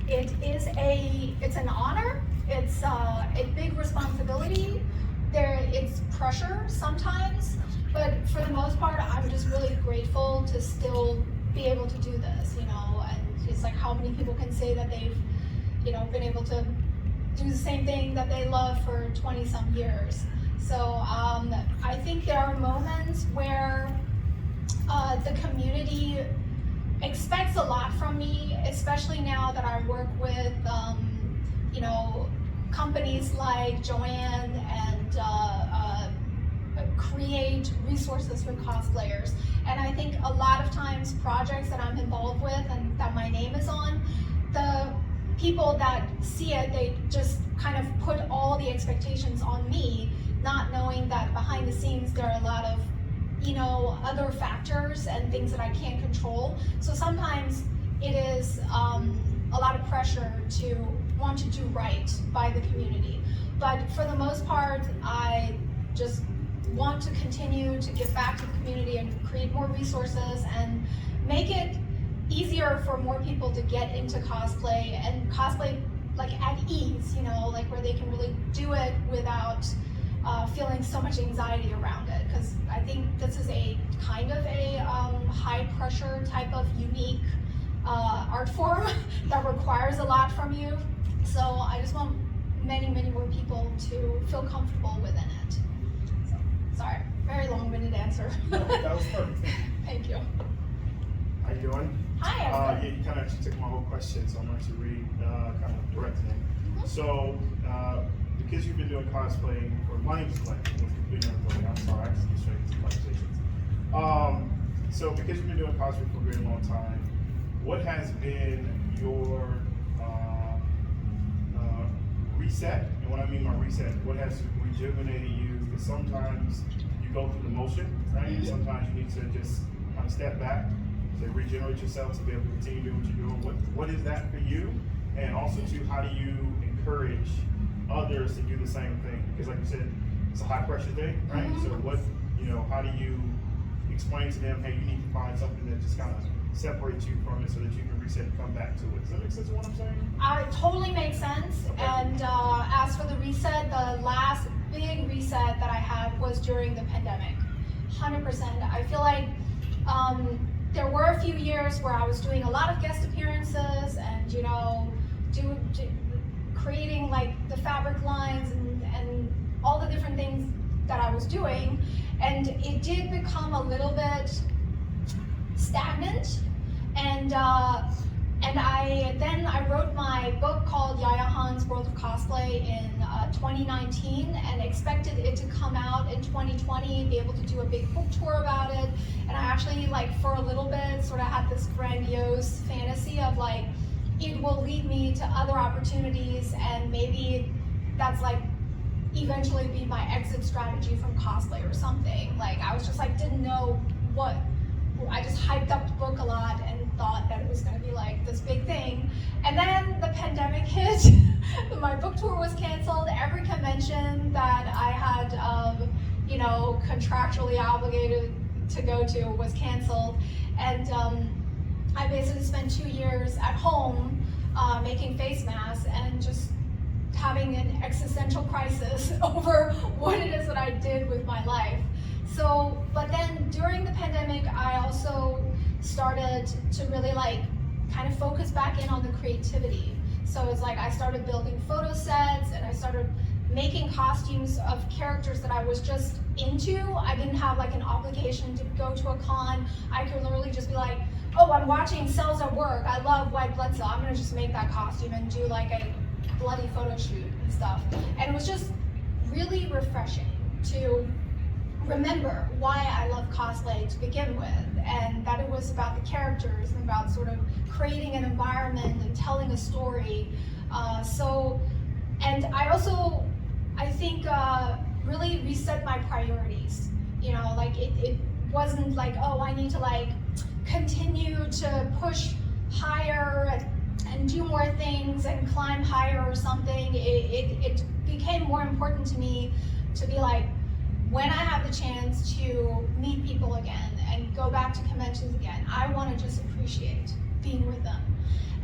Speaker 3: it's an honor. It's a big responsibility. It's pressure sometimes, but for the most part, I'm just really grateful to still be able to do this, and it's like how many people can say that they've, been able to do the same thing that they love for 20 some years. So I think there are moments where the community expects a lot from me, especially now that I work with, companies like Joanne and create resources for cosplayers. And I think a lot of times projects that I'm involved with and that my name is on, the people that see it, they just kind of put all the expectations on me, not knowing that behind the scenes there are a lot of other factors and things that I can't control. So sometimes it is a lot of pressure to want to do right by the community. But for the most part, I just want to continue to give back to the community and create more resources and make it easier for more people to get into cosplay, and cosplay like at ease, like where they can really do it without feeling so much anxiety around it, because I think this is a kind of a high pressure type of unique art form that requires a lot from you. So I just want many more people to feel comfortable within it. So, sorry, very long-winded answer.
Speaker 13: No, that was perfect.
Speaker 3: Thank you.
Speaker 13: How you doing?
Speaker 3: Hi.
Speaker 13: Yeah, you kind of took my whole question, so I'm going to read kind of directing it. So, because you've been doing cosplay, or my name is Glenn, with Complete Authority. I'm sorry, I just get straight into conversations. So, because you've been doing cosplay for a very long time, what has been your reset? And when I mean my reset, what has rejuvenated you? Because sometimes you go through the motion, right? And sometimes you need to just kind of step back, to regenerate yourself to be able to continue doing what you're doing. What is that for you? And also, too, how do you encourage others to do the same thing? Because, like you said, it's a high pressure thing, right? So, how do you explain to them, hey, you need to find something that just kind of separates you from it so that you can reset and come back to it? Does that make sense of what I'm saying?
Speaker 3: It totally makes sense.
Speaker 13: Okay.
Speaker 3: And as for the reset, the last big reset that I had was during the pandemic. 100%. I feel like there were a few years where I was doing a lot of guest appearances and, creating like the fabric lines and all the different things that I was doing. And it did become a little bit stagnant. And I wrote my book called Yaya Han's World of Cosplay in 2019 and expected it to come out in 2020, be able to do a big book tour about it. And I actually, for a little bit, sort of had this grandiose fantasy of it will lead me to other opportunities, and maybe that's eventually be my exit strategy from cosplay or something. I was just didn't know what. I just hyped up the book a lot and thought that it was going to be this big thing. And then the pandemic hit. My book tour was canceled. Every convention that I had, contractually obligated to go to was canceled. And I basically spent 2 years at home making face masks and just having an existential crisis over what it is that I did with my life. So, but then during the pandemic, I also started to really kind of focus back in on the creativity. So it's I started building photo sets and I started making costumes of characters that I was just into. I didn't have an obligation to go to a con. I could literally just be oh, I'm watching Cells at Work. I love White Blood Cell. I'm gonna just make that costume and do a bloody photo shoot and stuff. And it was just really refreshing to remember why I love cosplay to begin with, and that it was about the characters and about sort of creating an environment and telling a story. And I think really reset my priorities. It wasn't oh, I need to continue to push higher and do more things and climb higher or something. It became more important to me to be when I have the chance to meet people again and go back to conventions again, I want to just appreciate being with them.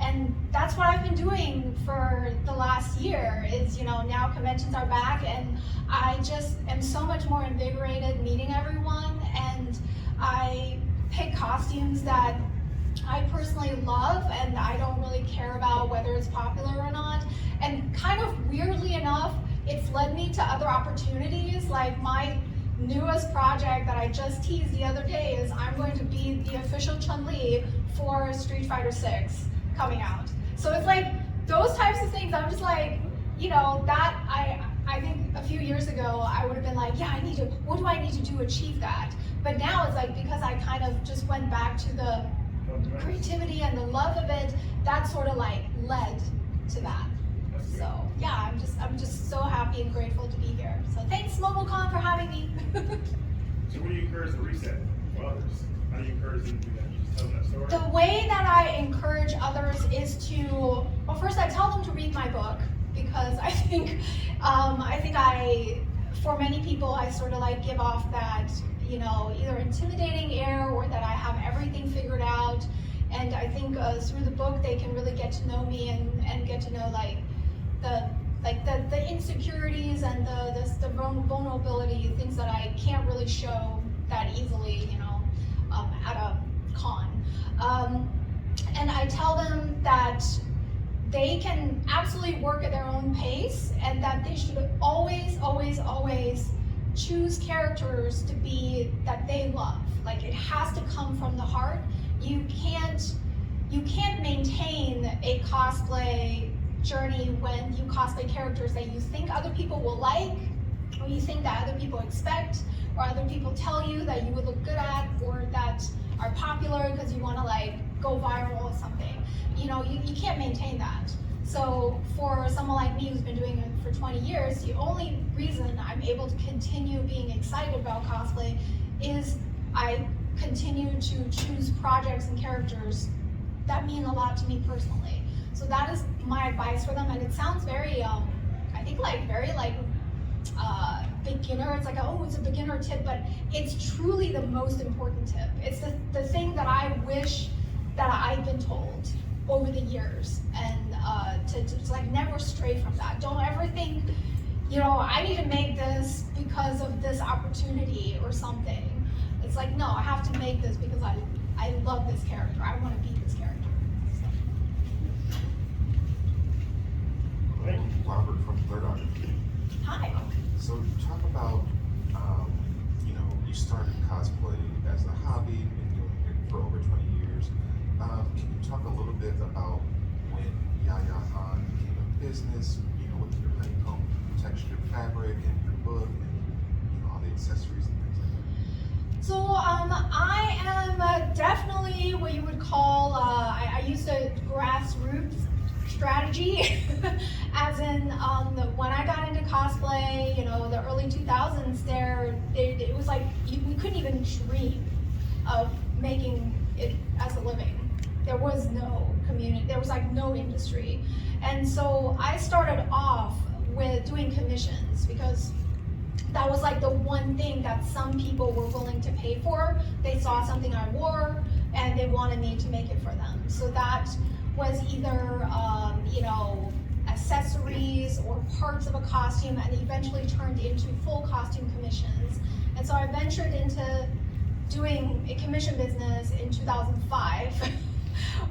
Speaker 3: And that's what I've been doing for the last year is, now conventions are back and I just am so much more invigorated meeting everyone, and I pick costumes that I personally love and I don't really care about whether it's popular or not. And kind of weirdly enough, it's led me to other opportunities. My newest project that I just teased the other day is I'm going to be the official Chun-Li for Street Fighter 6 coming out. So it's those types of things. I'm just that I think a few years ago I would have been yeah, what do I need to do to achieve that? But now it's because I kind of just went back to the creativity and the love of it, that sort of led to that. So yeah, I'm just so happy and grateful to be here. So thanks Momocon for having me.
Speaker 13: So what do you encourage the reset for others? How do you encourage them to do that? You just tell them that story?
Speaker 3: The way that I encourage others is to, first I tell them to read my book, because I think for many people, I sort of give off that, either intimidating air or that I have everything figured out. And I think through the book, they can really get to know me and get to know the insecurities and the vulnerability, things that I can't really show that easily, at a con. And I tell them that they can absolutely work at their own pace and that they should always, always, always choose characters to be that they love. It has to come from the heart. You can't maintain a cosplay journey when you cosplay characters that you think other people will like, or you think that other people expect, or other people tell you that you would look good at, or that are popular because you want to like go viral or something. You know, you can't maintain that. So for someone like me who's been doing it for 20 years, the only reason I'm able to continue being excited about cosplay is I continue to choose projects and characters that mean a lot to me personally. So that is my advice for them, and it sounds very, I think like very like beginner. It's like, oh, it's a beginner tip, but it's truly the most important tip. It's the thing that I wish that I've been told over the years, and to like never stray from that. Don't ever think, you know, I need to make this because of this opportunity or something. It's like, no, I have to make this because I love this character. I want to be this character.
Speaker 11: Thank you. Robert from Third Art.
Speaker 3: Hi.
Speaker 11: So talk about, you know, you started cosplay as a hobby, been doing it for over 20 years. Can you talk a little bit about when Yaya Han became a business, you know, with your honeycomb textured fabric and your book and, you know, all the accessories and things like that?
Speaker 3: So I am definitely what you would call, I used a grassroots strategy, as in when I got into cosplay, you know, the early 2000s, it was like we couldn't even dream of making it as a living. There was no community, there was like no industry. And so I started off with doing commissions because that was like the one thing that some people were willing to pay for. They saw something I wore and they wanted me to make it for them. So that was either, you know, accessories or parts of a costume, and eventually turned into full costume commissions. And so I ventured into doing a commission business in 2005,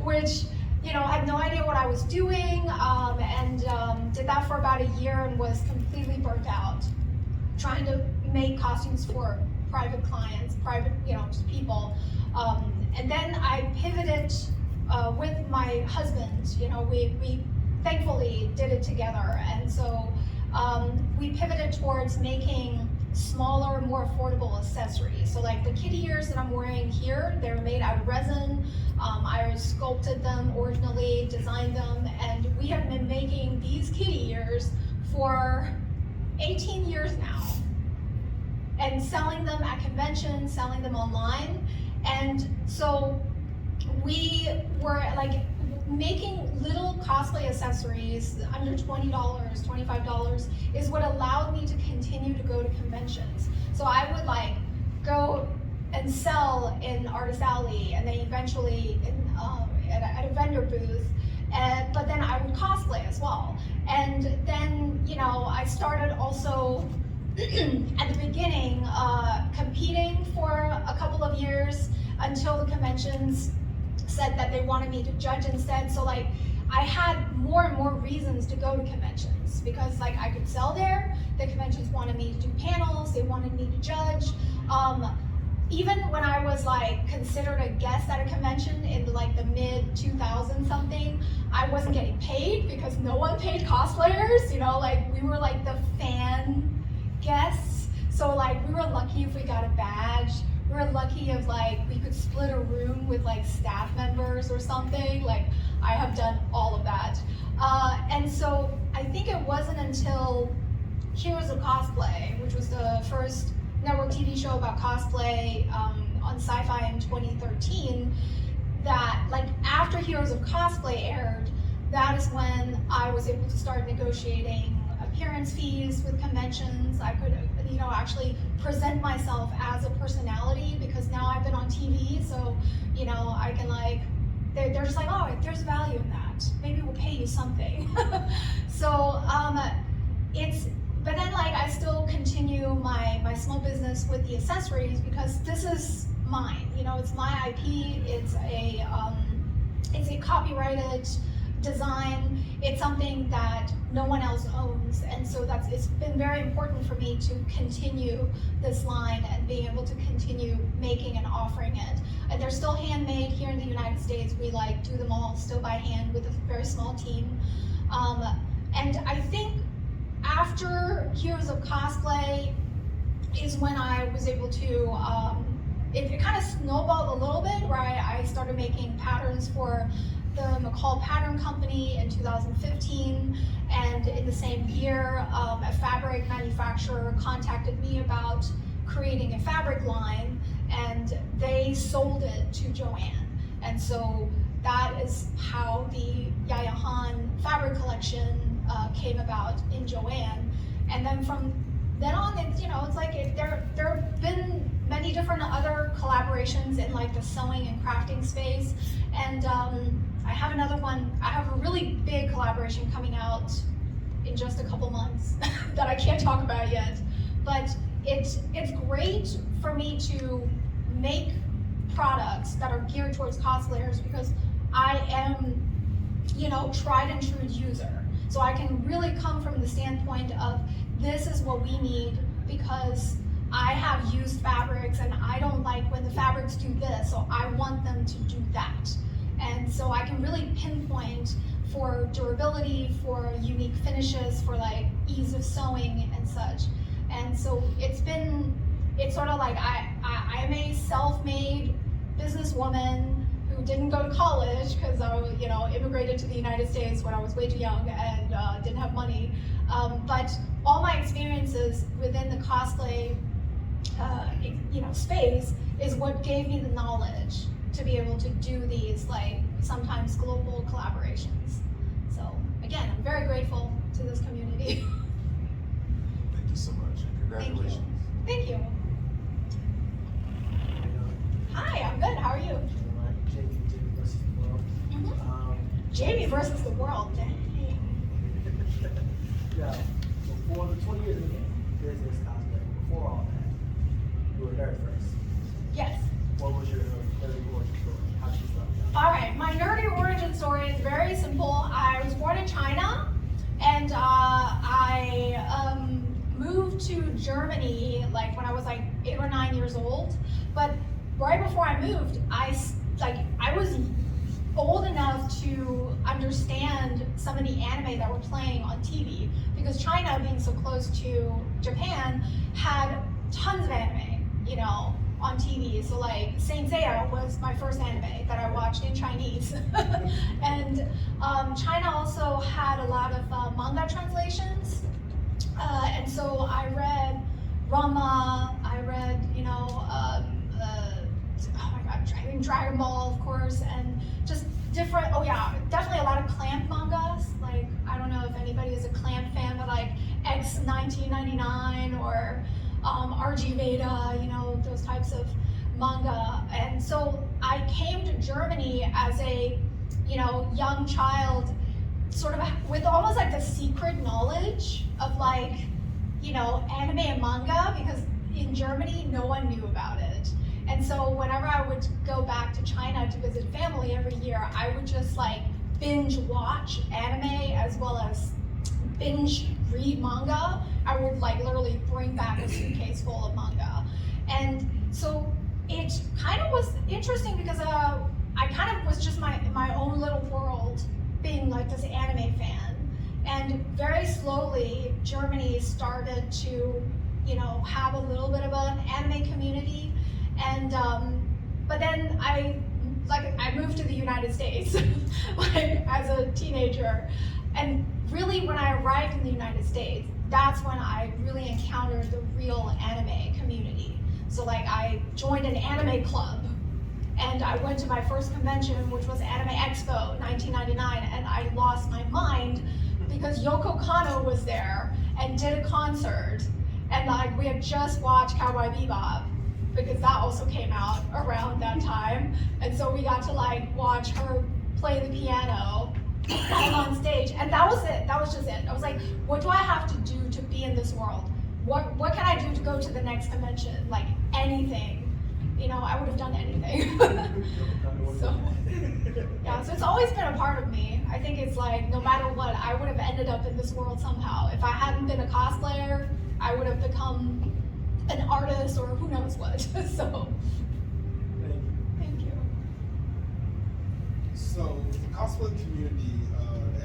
Speaker 3: which, you know, had no idea what I was doing, and did that for about a year and was completely burnt out, trying to make costumes for private clients, private, you know, just people. And then I pivoted with my husband. You know, we thankfully did it together. And so we pivoted towards making smaller, more affordable accessories. So like the kitty ears that I'm wearing here, they're made out of resin. I sculpted them originally, designed them, and we have been making these kitty ears for 18 years now, and selling them at conventions, selling them online. And so we were like making little cosplay accessories under $20, $25 is what allowed me to continue to go to conventions. So I would like go and sell in Artist Alley, and then eventually at a vendor booth, but then I would cosplay as well. And then, you know, I started also at the beginning competing for a couple of years until the conventions said that they wanted me to judge instead. So like I had more and more reasons to go to conventions because like I could sell there. The conventions wanted me to do panels. They wanted me to judge. Even when I was like considered a guest at a convention in like the mid 2000 something, I wasn't getting paid because no one paid cosplayers. You know, like we were like the fan guests. So like we were lucky if we got a badge. We were lucky if like we could split a room with like staff members or something. Like I have done all of that. And so I think it wasn't until Heroes of Cosplay, which was the first network TV show about cosplay on Sci-Fi in 2013, that like after Heroes of Cosplay aired, that is when I was able to start negotiating appearance fees with conventions. I could, you know, actually present myself as a personality because now I've been on TV, so, you know, I can like, they're just like, oh, there's value in that. Maybe we'll pay you something. So but then like I still continue my small business with the accessories because this is mine. You know, it's my IP. It's a copyrighted design. It's something that no one else owns, and so it's been very important for me to continue this line and being able to continue making and offering it. And they're still handmade here in the United States. We like do them all still by hand with a very small team. And I think after Heroes of Cosplay is when I was able to, it kind of snowballed a little bit, where I started making patterns for the McCall Pattern Company in 2015, and in the same year, a fabric manufacturer contacted me about creating a fabric line, and they sold it to Joanne. And so that is how the Yaya Han fabric collection came about in Joanne. And then from then on, it's, you know, it's like there have been many different other collaborations in like the sewing and crafting space. And I have another one. I have a really big collaboration coming out in just a couple months that I can't talk about yet. But it's great for me to make products that are geared towards cosplayers, because I am, you know, tried and true user. So I can really come from the standpoint of, this is what we need because I have used fabrics and I don't like when the fabrics do this, so I want them to do that. And so I can really pinpoint for durability, for unique finishes, for like ease of sewing and such. And so it's sort of like I'm a self-made businesswoman who didn't go to college because I, you know, immigrated to the United States when I was way too young and didn't have money. But all my experiences within the cosplay, you know, space is what gave me the knowledge to be able to do these like sometimes global collaborations. So again, I'm very grateful to this community.
Speaker 11: Thank you so much, and congratulations.
Speaker 3: Thank you. Hi, I'm good. How are you?
Speaker 9: Jamie versus the world.
Speaker 3: Jamie versus the world. Dang.
Speaker 9: Yeah. Before the 20 years in the game, business cosplay. Before all that, you were nerd first.
Speaker 3: Yes.
Speaker 9: What was your nerdy origin story? How did you start?
Speaker 3: All right, my nerdy origin story is very simple. I was born in China, and I moved to Germany like when I was like 8 or 9 years old. But right before I moved, I was old enough to understand some of the anime that were playing on TV, because China, being so close to Japan, had tons of anime, you know, on TV. So like Saint Seiya was my first anime that I watched in Chinese. And China also had a lot of manga translations. And so I read Ranma, I read, you know, oh my God, Dragon Ball, of course, and just different, oh yeah, definitely a lot of Clamp mangas. Like, I don't know if anybody is a Clamp fan, but like X 1999 or RG Veda, you know, those types of manga. And so I came to Germany as a, you know, young child, sort of with almost like the secret knowledge of like, you know, anime and manga, because in Germany, no one knew about it. And so whenever I would go back to China to visit family every year, I would just like binge watch anime as well as binge read manga. I would like literally bring back a suitcase full of manga. And so it kind of was interesting because I kind of was just my own little world, being like this anime fan. And very slowly, Germany started to, you know, have a little bit of an anime community. And but then I moved to the United States like as a teenager. And really when I arrived in the United States, that's when I really encountered the real anime community. So like I joined an anime club, and I went to my first convention, which was Anime Expo 1999, and I lost my mind because Yoko Kanno was there and did a concert, and like we had just watched Cowboy Bebop, because that also came out around that time. And so we got to like watch her play the piano all on stage. And that was it, that was just it. I was like, what do I have to do to be in this world? What can I do to go to the next convention? Like anything, you know, I would have done anything. So, yeah, so it's always been a part of me. I think it's like, no matter what, I would have ended up in this world somehow. If I hadn't been a cosplayer, I would have become an artist or who knows what. So, thank you.
Speaker 7: So the cosplay community,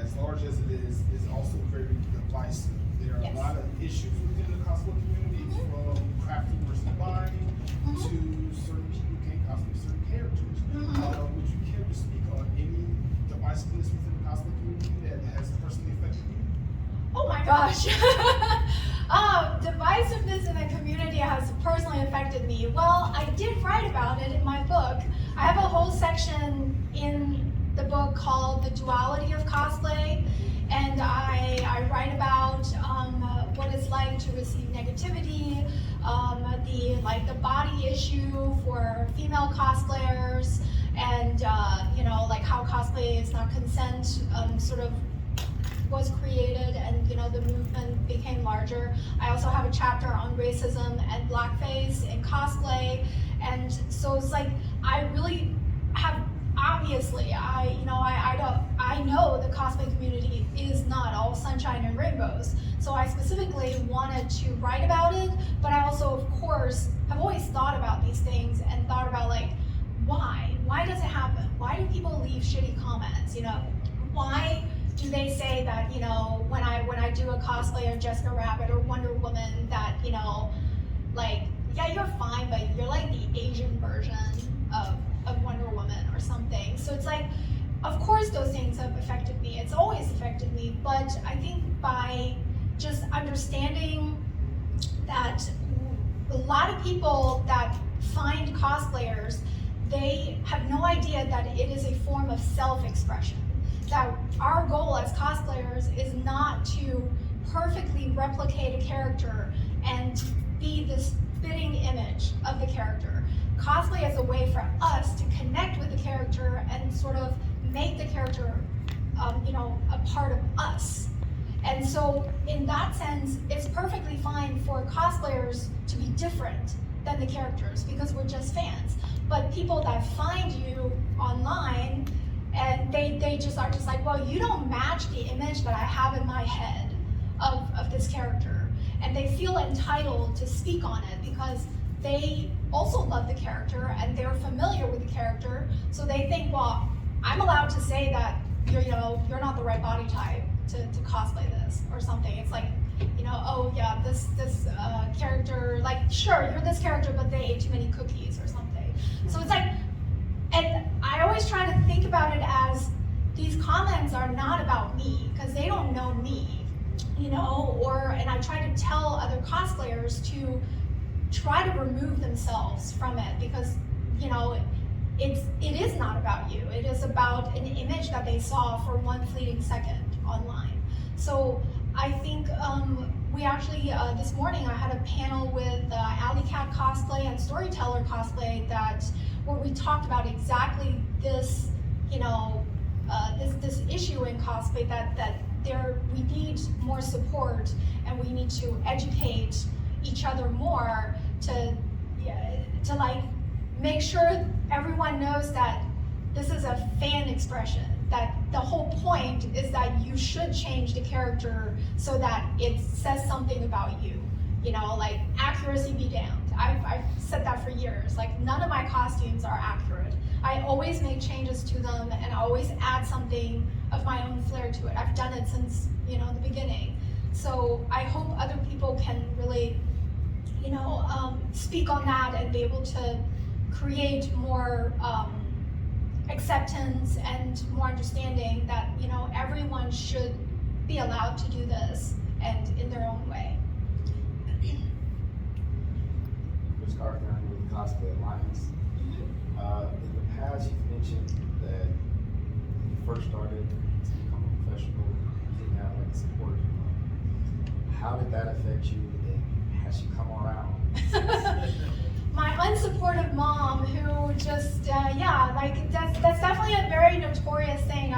Speaker 7: as large as it is also very divisive. There are
Speaker 3: Yes.
Speaker 7: a lot of issues within the cosplay community, from crafting versus buying to certain people can't cosplay certain characters. Would you care to speak on any divisiveness within the cosplay community that has personally affected you?
Speaker 3: Oh my gosh. Divisiveness in the community has personally affected me. Well, I did write about it in my book. I have a whole section in the book called The Duality of Cosplay, and I write about what it's like to receive negativity, the body issue for female cosplayers, and like how cosplay is not consent sort of was created, and the movement became larger. I also have a chapter on racism and blackface in cosplay, and so it's like I really have, obviously I know the cosplay community is not all sunshine and rainbows. So I specifically wanted to write about it, but I also, of course, have always thought about these things and thought about like, why? Why does it happen? Why do people leave shitty comments? Why do they say that, when I do a cosplay of Jessica Rabbit or Wonder Woman, that, like, yeah, you're fine, but you're like the Asian version of Wonder Woman or something. So it's like, of course those things have affected me. It's always affected me, but I think by just understanding that a lot of people that find cosplayers, they have no idea that it is a form of self-expression. That our goal as cosplayers is not to perfectly replicate a character and be this fitting image of the character. Cosplay is a way for us to connect with the character and sort of make the character, a part of us. And so in that sense, it's perfectly fine for cosplayers to be different than the characters because we're just fans. But people that find you online, and they just are just like, well, you don't match the image that I have in my head of this character. And they feel entitled to speak on it because they also love the character and they're familiar with the character. So they think, well, I'm allowed to say that you're not the right body type to cosplay this or something. It's like, oh yeah, this character, like, sure, you're this character, but they ate too many cookies or something. So it's like, and I always try to think about it as these comments are not about me because they don't know me, and I try to tell other cosplayers to try to remove themselves from it because, it is not about you. It is about an image that they saw for one fleeting second online. So I think we actually, this morning I had a panel with Alley Cat Cosplay and Storyteller Cosplay where we talked about exactly this, this issue in cosplay that we need more support and we need to educate each other more to like make sure everyone knows that this is a fan expression, that the whole point is that you should change the character so that it says something about you. Like accuracy be damned. I've said that for years. Like none of my costumes are accurate. I always make changes to them and I always add something of my own flair to it. I've done it since, the beginning. So I hope other people can really, speak on that and be able to create more acceptance and more understanding that, everyone should be allowed to do this and in their own way.
Speaker 4: Chris Carter with the Cosplay Alliance. In the past, you've mentioned that when you first started to become a professional, you didn't have like support. How did that affect you, and has she come around?
Speaker 3: My unsupportive mom, who just that's definitely a very notorious thing.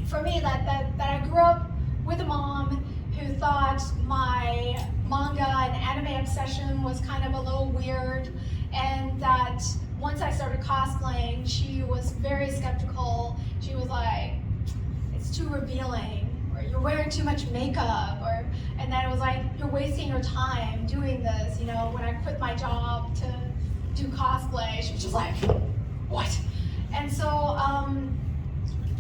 Speaker 3: For me, that I grew up with a mom who thought my manga and anime obsession was kind of a little weird, and that once I started cosplaying, she was very skeptical. She was like, too revealing, or you're wearing too much makeup, and then it was like, you're wasting your time doing this. You know, when I quit my job to do cosplay, she was just like, what? And so,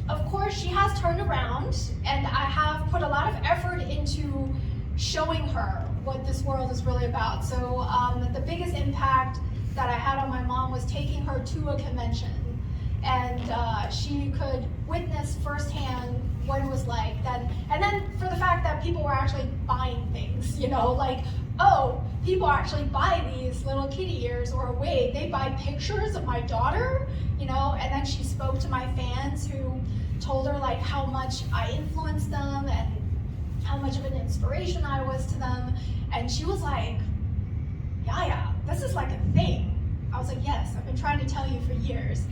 Speaker 3: of course, she has turned around, and I have put a lot of effort into showing her what this world is really about. So the biggest impact that I had on my mom was taking her to a convention, and she could witness firsthand what it was like. And then for the fact that people were actually buying things, you know, like, oh, people actually buy these little kitty ears, or wait, they buy pictures of my daughter, you know. And then she spoke to my fans who told her like how much I influenced them and how much of an inspiration I was to them. And she was like, yeah, this is like a thing. I was like, yes, I've been trying to tell you for years.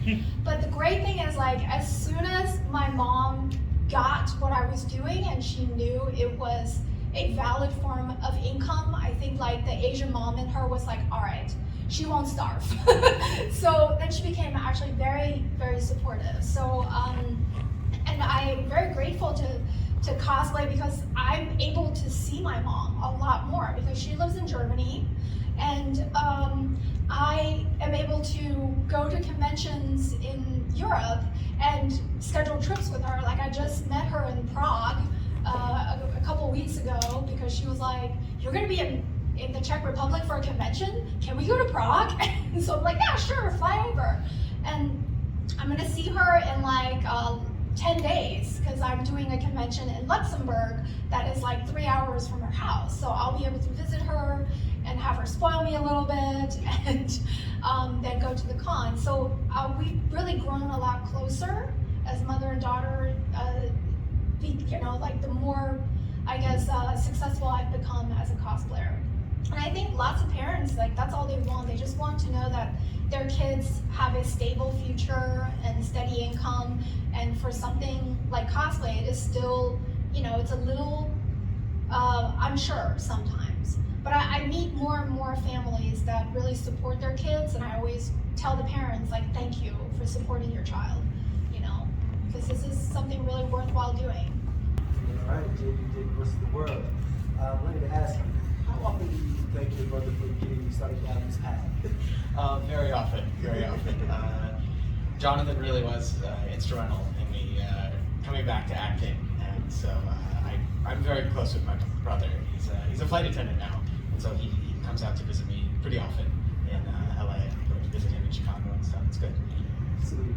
Speaker 3: But the great thing is, like, as soon as my mom got what I was doing and she knew it was a valid form of income, I think like the Asian mom in her was like, all right, she won't starve. So then she became actually very, very supportive. So, and I'm very grateful to cosplay because I'm able to see my mom a lot more because she lives in Germany, and I am able to go to conventions in Europe and schedule trips with her. Like I just met her in Prague a couple weeks ago because she was like, you're gonna be in the Czech Republic for a convention? Can we go to Prague? And so I'm like, yeah, sure, fly over. And I'm gonna see her in like 10 days because I'm doing a convention in Luxembourg that is like 3 hours from her house. So I'll be able to visit her and have her spoil me a little bit and then go to the con. So we've really grown a lot closer as mother and daughter, you know, like the more, I guess, successful I've become as a cosplayer. And I think lots of parents, like that's all they want. They just want to know that their kids have a stable future and steady income. And for something like cosplay, it is still, you know, it's a little unsure sometimes. But I meet more and more families that really support their kids, and I always tell the parents, like, thank you for supporting your child, you know, because this is something really worthwhile doing.
Speaker 9: All right, JB versus the world. I wanted to ask you, how often do you thank your brother for getting you started down this path?
Speaker 14: Very often, very often. Jonathan really was instrumental in me coming back to acting, and so I'm very close with my brother. He's a flight attendant now, and so he comes out to visit me pretty often in LA. I go to visit him in Chicago and stuff. It's good.
Speaker 9: Absolutely.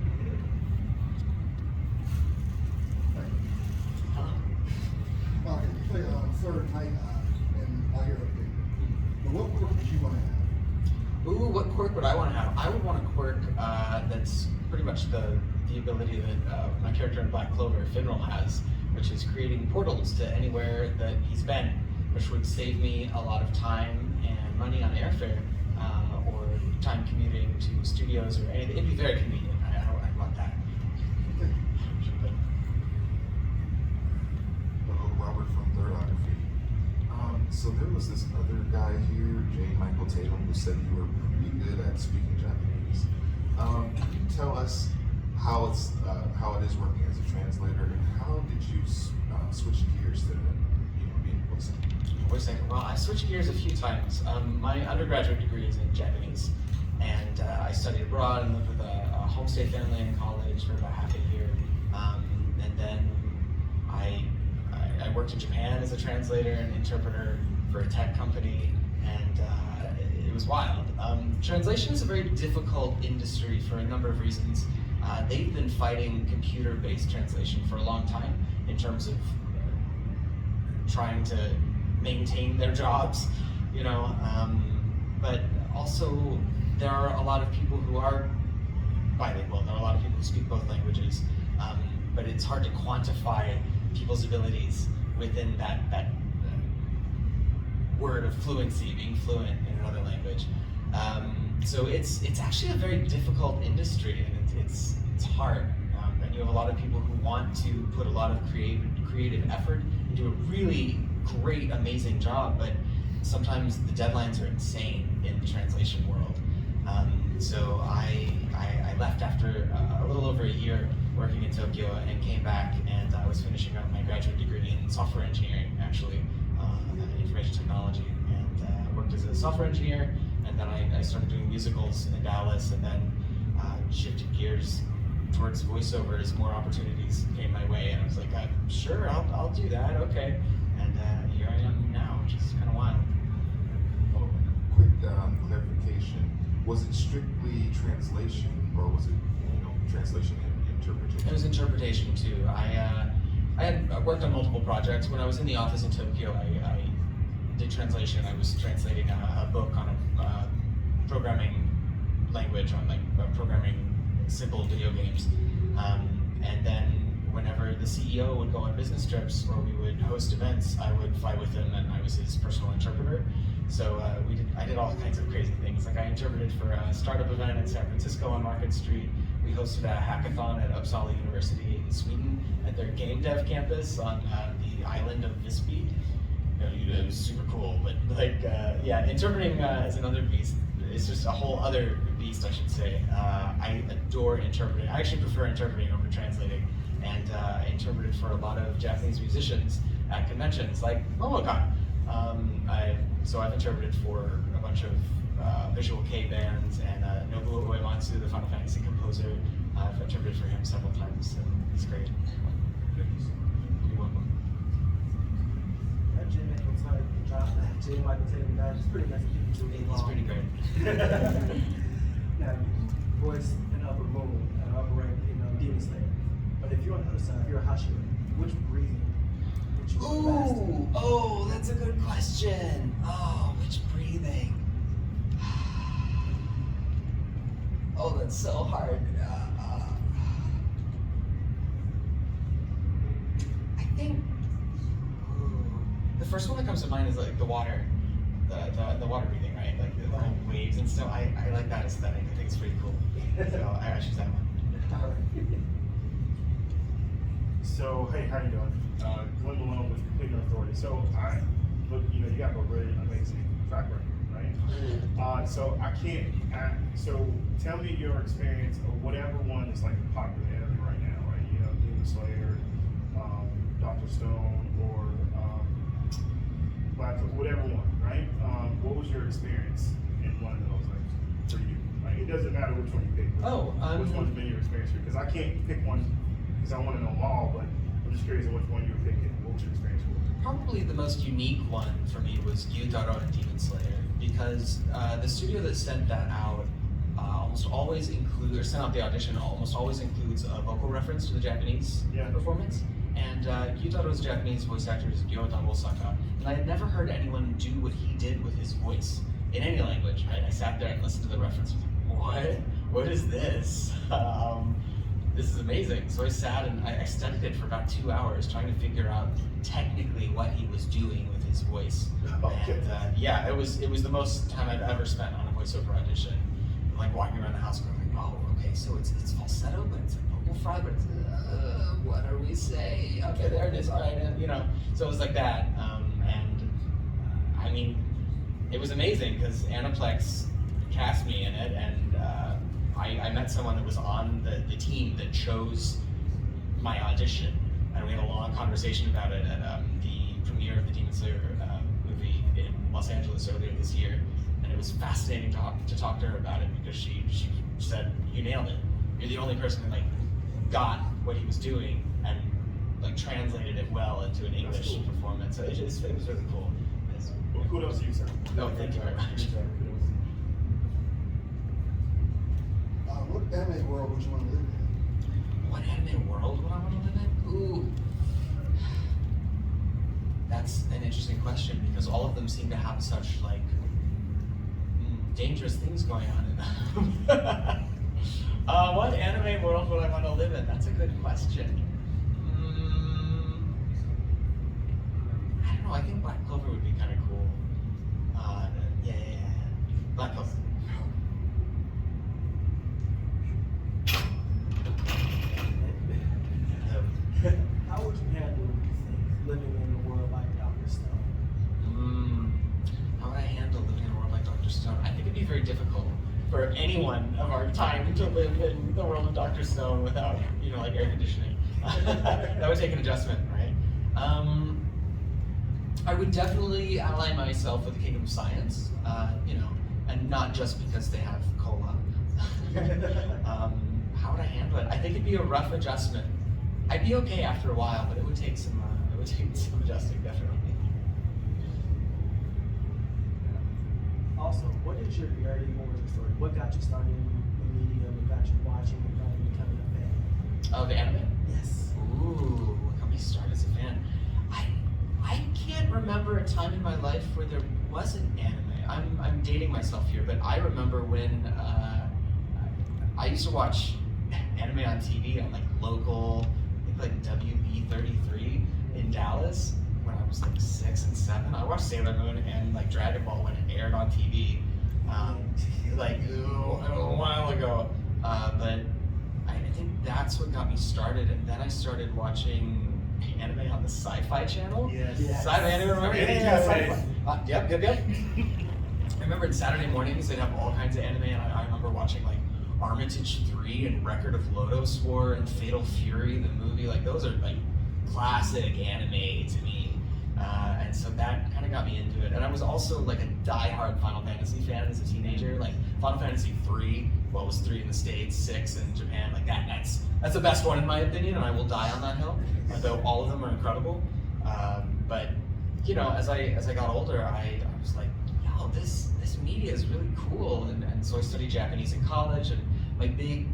Speaker 10: You play third night in all your thing. But what quirk would you want to have?
Speaker 14: Ooh, what quirk would I want to have? I would want a quirk that's pretty much the ability that my character in Black Clover, Finral, has, which is creating portals to anywhere that he's been, which would save me a lot of time and money on airfare or time commuting to studios or anything. It'd be very convenient. I want that.
Speaker 11: Hello, Robert from Thirography. So there was this other guy here, J. Michael Tatum, who said you were pretty good at speaking Japanese. Can you tell us how it is working as a translator, and how did you switch gears to being voice actor?
Speaker 14: Voice actor. Well, I switched gears a few times. My undergraduate degree is in Japanese, and I studied abroad and lived with a homestay family in college for about half a year, and then I worked in Japan as a translator and interpreter for a tech company, and it was wild. Translation is a very difficult industry for a number of reasons. They've been fighting computer-based translation for a long time in terms of trying to maintain their jobs, you know, but also there are a lot of people who are bilingual. There are a lot of people who speak both languages, but it's hard to quantify people's abilities within that word of fluency, being fluent in another language. So it's actually a very difficult industry, and it's hard. And you have a lot of people who want to put a lot of creative effort and do a really great, amazing job, but sometimes the deadlines are insane in the translation world. So I left after a little over a year working in Tokyo, and came back, and I was finishing up my graduate degree in software engineering, actually, information technology, and worked as a software engineer, and then I started doing musicals in Dallas, and then shifted gears towards voiceover as more opportunities came my way, and I was like, sure, I'll do that, okay, and here I am now, which is kind of wild.
Speaker 11: Oh, quick clarification. Was it strictly translation, or was it, translation and interpretation?
Speaker 14: It was interpretation too. I had worked on multiple projects. When I was in the office in Tokyo, I did translation. I was translating a book on a programming language, on programming simple video games. And then whenever the CEO would go on business trips or we would host events, I would fly with him, and I was his personal interpreter. So I did all kinds of crazy things. Like I interpreted for a startup event in San Francisco on Market Street. We hosted a hackathon at Uppsala University in Sweden at their game dev campus on the island of Visby. It was super cool, but interpreting is another beast. It's just a whole other beast, I should say. I adore interpreting. I actually prefer interpreting over translating, and interpreted for a lot of Japanese musicians at conventions like Momocon. So I've interpreted for a bunch of Visual K bands, and Nobuo Uematsu, the Final Fantasy composer. I've interpreted for him several times, and it's great. You're welcome.
Speaker 9: That Jim Michael type drop that Jim Michael taking that. It's pretty nice to keep it
Speaker 14: It's pretty great.
Speaker 9: Now, you voice an upper moon, an upper rank, Demon Slayer. But if you're on the other side, if you're a Hashira, which breathing would you want faster?
Speaker 14: Oh, that's a good question. Oh, which breathing? Oh, that's so hard. I think the first one that comes to mind is like the water, the water breathing, right? Like the whole waves and stuff. I like that aesthetic. I think it's pretty cool. So I choose that one.
Speaker 13: So, hey, how you doing? Glenn Malone with Complete Authority. So, you got a really amazing track record, right? So so tell me your experience of whatever one is like a popular anime right now, right? Demon Slayer, Dr. Stone, or Black, whatever one, right? What was your experience in one of those, like, for you? Like, it doesn't matter which one you pick. Which one's been your experience? Because I can't pick one because I want to know them all, but I'm just curious which one you were picking. What was your experience with?
Speaker 14: Probably the most unique one for me was Gyutaro and Demon Slayer, because the studio that sent that out almost always sent out the audition, almost always includes a vocal reference to the Japanese performance. And Gyutaro's Japanese voice actor is Ryota Osaka, and I had never heard anyone do what he did with his voice in any language, right? I sat there and listened to the reference, and was like, what is this? This is amazing. So I sat and I studied it for about 2 hours, trying to figure out technically what he was doing with his voice.
Speaker 13: Okay.
Speaker 14: And it was the most time I've ever spent on a voiceover audition. Like walking around the house going, oh, okay, so it's falsetto, but it's a vocal fry, but it's, what are we saying? Okay, there it is, all right, and, so it was like that. I mean, it was amazing because Aniplex cast me in it, and I met someone that was on the team that chose my audition, and we had a long conversation about it at the premiere of the Demon Slayer movie in Los Angeles earlier this year, and it was fascinating to talk to her about it because she said, you nailed it. You're the only person that got what he was doing and translated it well into an English performance. So it was really cool.
Speaker 13: Well, kudos to you, sir.
Speaker 14: No, thank you very much.
Speaker 10: What anime world would you want to live in?
Speaker 14: What anime world would I want to live in? Ooh. That's an interesting question because all of them seem to have such dangerous things going on in them. What anime world would I want to live in? That's a good question. I don't know, I think Black Clover would be kind of cool. Yeah. Black Clover.
Speaker 9: How would you handle living in a world like Dr. Stone?
Speaker 14: How would I handle living in a world like Dr. Stone? I think it'd be very difficult for anyone of our time to live in the world of Dr. Stone without, like air conditioning. That would take an adjustment, right? I would definitely ally myself with the Kingdom of Science, and not just because they have cola. How would I handle it? I think it'd be a rough adjustment. I'd be okay after a while, but it would take some adjusting, definitely.
Speaker 9: Also, what is your nerdy origin story? What got you started in media? What got you watching? What got you becoming a fan?
Speaker 14: Of anime?
Speaker 9: Yes.
Speaker 14: Ooh, what got me started as a fan? I can't remember a time in my life where there wasn't anime. I'm dating myself here, but I remember when I used to watch anime on TV on like local, I think like WB33 in Dallas when I was like 6 and 7. I watched Sailor Moon and like Dragon Ball when it aired on TV, like a while ago. But I think that's what got me started, and then I started watching anime on the Sci-Fi Channel.
Speaker 13: Yes.
Speaker 14: Sci-Fi anime, remember?
Speaker 13: Yeah.
Speaker 14: Yep. I remember in Saturday mornings they'd have all kinds of anime, and I remember watching like Armitage 3 and Record of Lodoss War and Fatal Fury, the movie. Like those are like classic anime to me. And so that kind of got me into it. And I was also like a die-hard Final Fantasy fan as a teenager. Like Final Fantasy 3, well, it was 3 in the States, 6 in Japan. Like that's the best one in my opinion, and I will die on that hill. Although all of them are incredible. But as I got older, I was like, yo, this media is really cool. And so I studied Japanese in college, and my big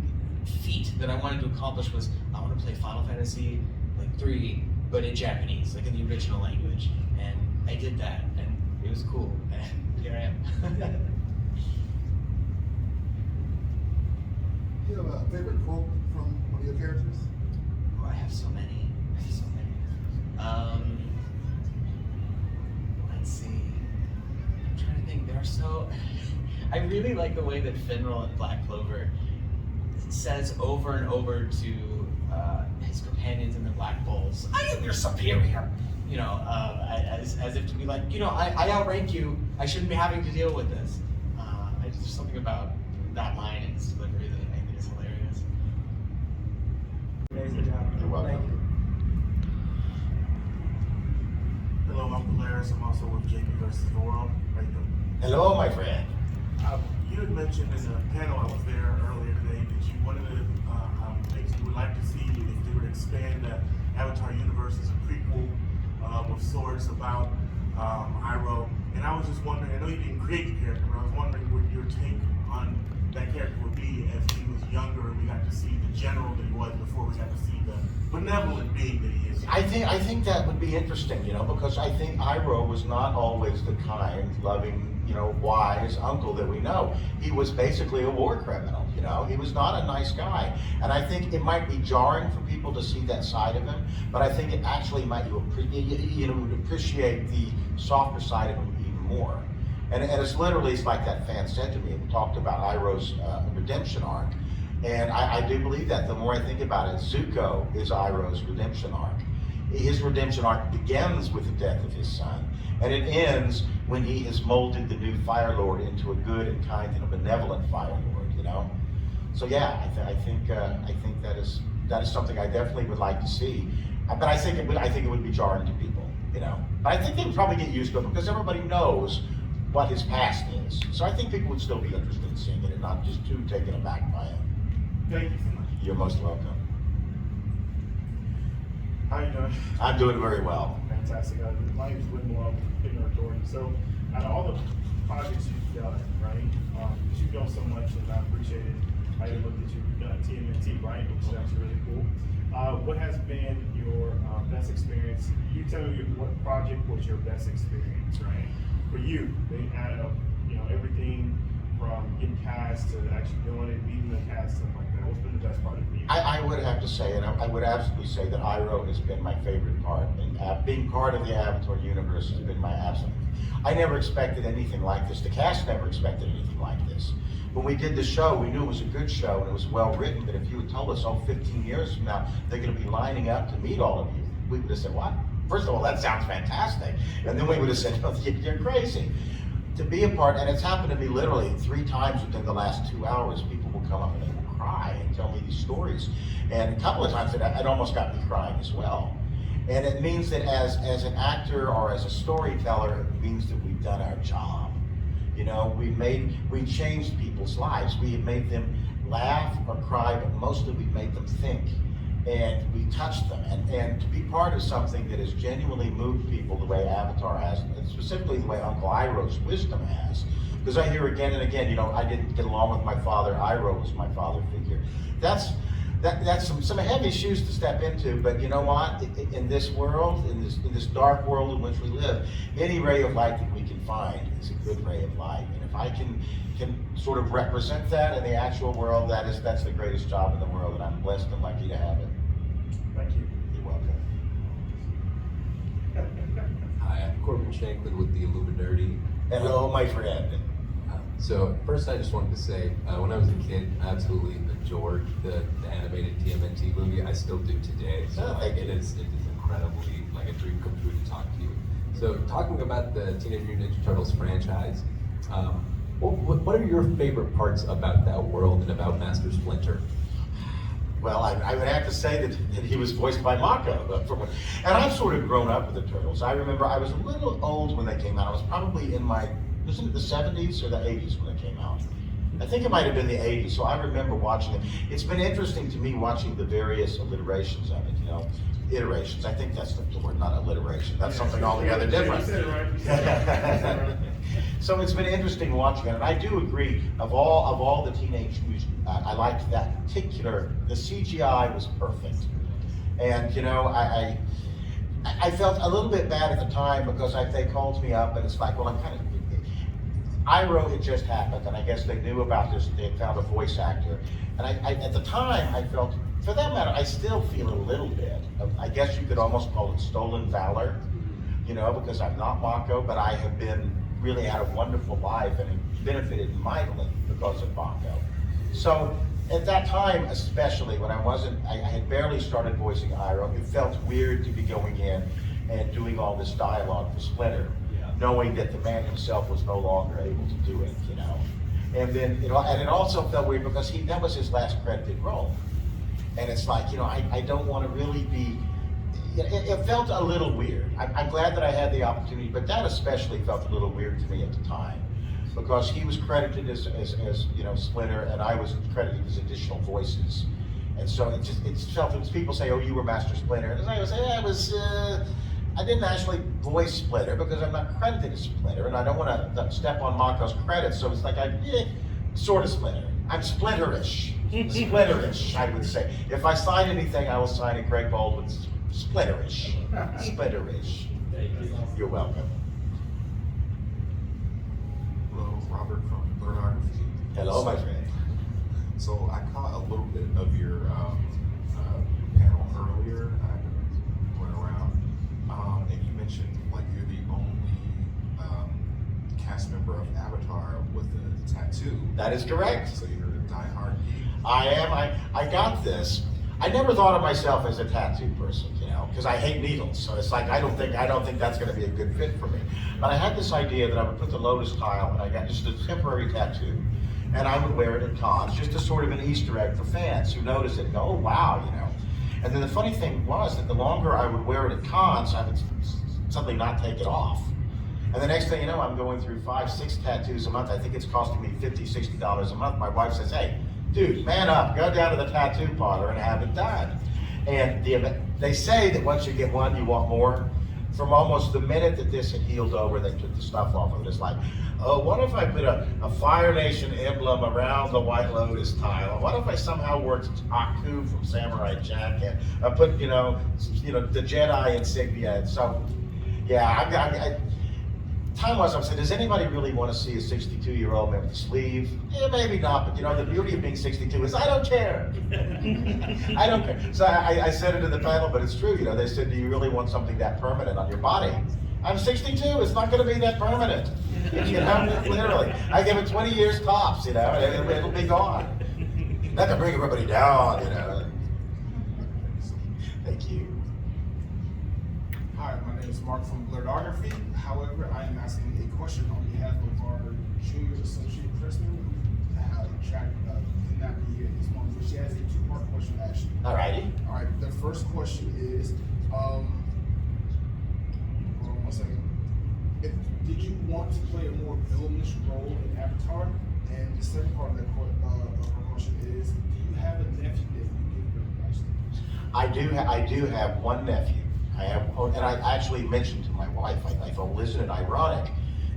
Speaker 14: feat that I wanted to accomplish was I want to play Final Fantasy like 3, but in Japanese, like in the original language. And I did that, and it was cool. And here I am.
Speaker 10: Do you have a favorite quote from one of your characters?
Speaker 14: Oh, I have so many. Let's see. I'm trying to think. There are so. I really like the way that Finral in Black Clover says over and over to his companions in the Black Bulls, "I am your superior." As if to be like, I outrank you. I shouldn't be having to deal with this. There's something about that line and its delivery that I think is hilarious.
Speaker 9: Amazing job.
Speaker 11: You're welcome.
Speaker 9: Thank you.
Speaker 13: Hello, I'm Polaris. I'm also with JB versus the World. How you doing?
Speaker 15: Hello, my friend.
Speaker 13: You had mentioned in the panel I was there earlier today that one of the things you would like to see if they would expand the Avatar universe as a prequel of sorts about Iroh. And I was just wondering, I know you didn't create the character, but I was wondering what your take on that character would be as he was younger and we got to see the general that he was before we got to see the benevolent being that he is.
Speaker 15: I think that would be interesting, because I think Iroh was not always the kind, loving, wise uncle that we know. He was basically a war criminal, He was not a nice guy. And I think it might be jarring for people to see that side of him, but I think it actually might, would appreciate the softer side of him even more. And it's like that fan said to me, and talked about Iroh's redemption arc. And I do believe that. The more I think about it, Zuko is Iroh's redemption arc. His redemption arc begins with the death of his son, and it ends when he has molded the new Fire Lord into a good and kind and a benevolent Fire Lord. So yeah, I think that is something I definitely would like to see. But I think it would be jarring to people. But I think they would probably get used to it because everybody knows what his past is. So I think people would still be interested in seeing it and not just too taken aback by it.
Speaker 13: Thank you so much.
Speaker 15: You're most welcome.
Speaker 13: How you doing?
Speaker 15: I'm doing very well.
Speaker 13: Fantastic. My name is Whitmore. I'm Ignorant Authority. So, out of all the projects you've done, right? Because you've done so much, and I appreciate it. I even looked at you TMNT, right? Which is actually really cool. What has been your best experience? You tell me what project was your best experience, right? For you, they add up, everything from getting cast to actually doing it, meeting the cast, stuff like that. What's been the best part for you?
Speaker 15: I would have to say, and I would absolutely say that Iroh has been my favorite part. And being part of the Avatar universe has been my absolute. I never expected anything like this. The cast never expected anything like this. When we did the show, we knew it was a good show and it was well written, but if you had told us, 15 years from now, they're going to be lining up to meet all of you, we would have said, what? First of all, that sounds fantastic. And then we would have said, oh, you're crazy. to be a part, and it's happened to me literally 3 times within the last 2 hours. People will come up and they will cry and tell me these stories. And a couple of times it almost got me crying as well. And it means that as an actor or as a storyteller, it means that we've done our job. You know, we changed people's lives. We have made them laugh or cry, but mostly we've made them think. And we touched them. And to be part of something that has genuinely moved people the way Avatar has, and specifically the way Uncle Iroh's wisdom has. Because I hear again and again, you know, I didn't get along with my father. Iroh was my father figure. That's some heavy shoes to step into, but you know what? In this world, in this dark world in which we live, any ray of light that we can find is a good ray of light. And if I can sort of represent that in the actual world, that's the greatest job in the world, and I'm blessed and lucky to have it.
Speaker 13: Thank you.
Speaker 15: You're welcome.
Speaker 16: Hi, I'm Corbin Shanklin with the Illuminati.
Speaker 15: Hello, my friend.
Speaker 16: So first I just wanted to say, when I was a kid, I absolutely adored the animated TMNT movie. I still do today. So it is incredibly like a dream come true to talk to you. So talking about the Teenage Mutant Ninja Turtles franchise, what are your favorite parts about that world and about Master Splinter?
Speaker 15: Well, I would have to say that he was voiced by Mako. And I've sort of grown up with the Turtles. I remember I was a little old when they came out. I was probably wasn't it the 70s or the 80s when it came out? I think it might have been the 80s, so I remember watching it. It's been interesting to me watching the various alliterations of it, you know, iterations. I think that's the word, not alliteration. That's something altogether different.
Speaker 13: You said it right. You said it right.
Speaker 15: So it's been interesting watching it, and I do agree, of all the Teenage Mutant, I liked that particular, the CGI was perfect. And, you know, I felt a little bit bad at the time because they called me up, and it's like, well, I'm kind of, Iroh had just happened, and I guess they knew about this, they had found a voice actor. And at the time, I felt, for that matter, I still feel a little bit of, I guess you could almost call it stolen valor, you know, because I'm not Mako, but I have really had a wonderful life and it benefited mightily because of Mako. So at that time, especially when I had barely started voicing Iroh, it felt weird to be going in and doing all this dialogue for Splinter, knowing that the man himself was no longer able to do it, you know. And then, you know, and it also felt weird because that was his last credited role. And it's like, you know, I don't want to really be, it felt a little weird. I'm glad that I had the opportunity, but that especially felt a little weird to me at the time because he was credited as you know, Splinter, and I was credited as additional voices. And so it felt, as people say, oh, you were Master Splinter. And I was, I didn't actually voice Splinter because I'm not credited as Splinter, and I don't want to step on Mako's credit, so it's like sort of Splinter. I'm Splinterish. Splinterish, I would say. If I sign anything, I will sign it Greg Baldwin's Splinterish. Splinterish. You're welcome.
Speaker 11: Hello, Robert from Pornography.
Speaker 15: Hello, my friend.
Speaker 11: So I caught a little bit of your panel earlier. I went around, and you mentioned like you're the only cast member of Avatar with a tattoo.
Speaker 15: That is correct.
Speaker 11: So you're a diehard geek.
Speaker 15: I am. I got this. I never thought of myself as a tattoo person, you know, because I hate needles. So it's like I don't think that's going to be a good fit for me. But I had this idea that I would put the lotus tile, and I got just a temporary tattoo, and I would wear it at cons, just as sort of an Easter egg for fans who notice it and go, oh wow, you know. And then the funny thing was that the longer I would wear it at cons, I would suddenly not take it off. And the next thing you know, I'm going through 5-6 tattoos a month. I think it's costing me $50-$60 a month. My wife says, hey, dude, man up, go down to the tattoo parlor and have it done. And they say that once you get one, you want more. From almost the minute that this had healed over, they took the stuff off of it. It's like, oh, what if I put a Fire Nation emblem around the White Lotus tile? What if I somehow worked Taku from Samurai Jack and I put, you know, the Jedi insignia? And so, yeah, time-wise, I said, does anybody really want to see a 62-year-old man with a sleeve? Yeah, maybe not, but you know, the beauty of being 62 is I don't care. I don't care. So I said it in the panel, but it's true, you know, they said, do you really want something that permanent on your body? I'm 62, it's not going to be that permanent. You know, literally. I give it 20 years tops, you know, and it'll be gone. Not to bring everybody down, you know. Thank you.
Speaker 13: Hi,
Speaker 7: Hi, my name is Mark from Blurredography. However, I am asking a question on behalf of our junior associate freshman who have cannot be here at this moment. But she has a two-part question to ask you.
Speaker 15: Alrighty.
Speaker 7: All right. The first question is, hold on one second. Did you want to play a more villainous role in Avatar? And the second part of her question is, do you have a nephew that you give your advice to?
Speaker 15: I do have one nephew. And I actually mentioned to my wife, I thought, isn't it ironic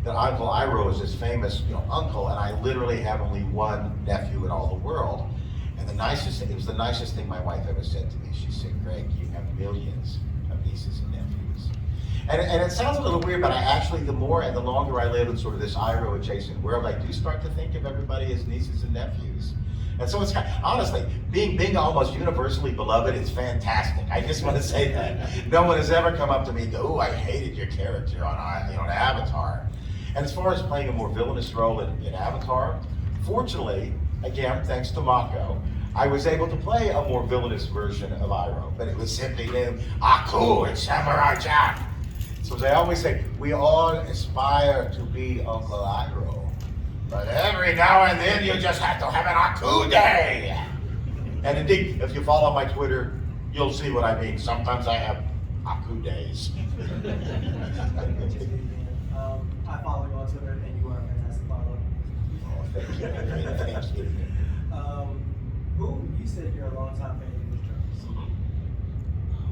Speaker 15: that Uncle Iroh is this famous, uncle, and I literally have only one nephew in all the world. And it was the nicest thing my wife ever said to me. She said, Greg, you have millions of nieces and nephews. And it sounds a little weird, but I actually, the more and the longer I live in sort of this Iroh adjacent world, I do start to think of everybody as nieces and nephews. And so it's honestly, being almost universally beloved is fantastic. I just want to say that. No one has ever come up to me and go, oh, I hated your character on Avatar. And as far as playing a more villainous role in Avatar, fortunately, again, thanks to Mako, I was able to play a more villainous version of Iroh, but it was simply named Aku and Samurai Jack. So as I always say, we all aspire to be Uncle Iroh. But every now and then you just have to have an Aku day. And indeed, if you follow my Twitter, you'll see what I mean. Sometimes I have Aku days.
Speaker 9: I follow you on Twitter, and you are a fantastic follower.
Speaker 15: Oh, thank you. Thank you.
Speaker 9: You said you're a longtime fan of Ninja Turtles.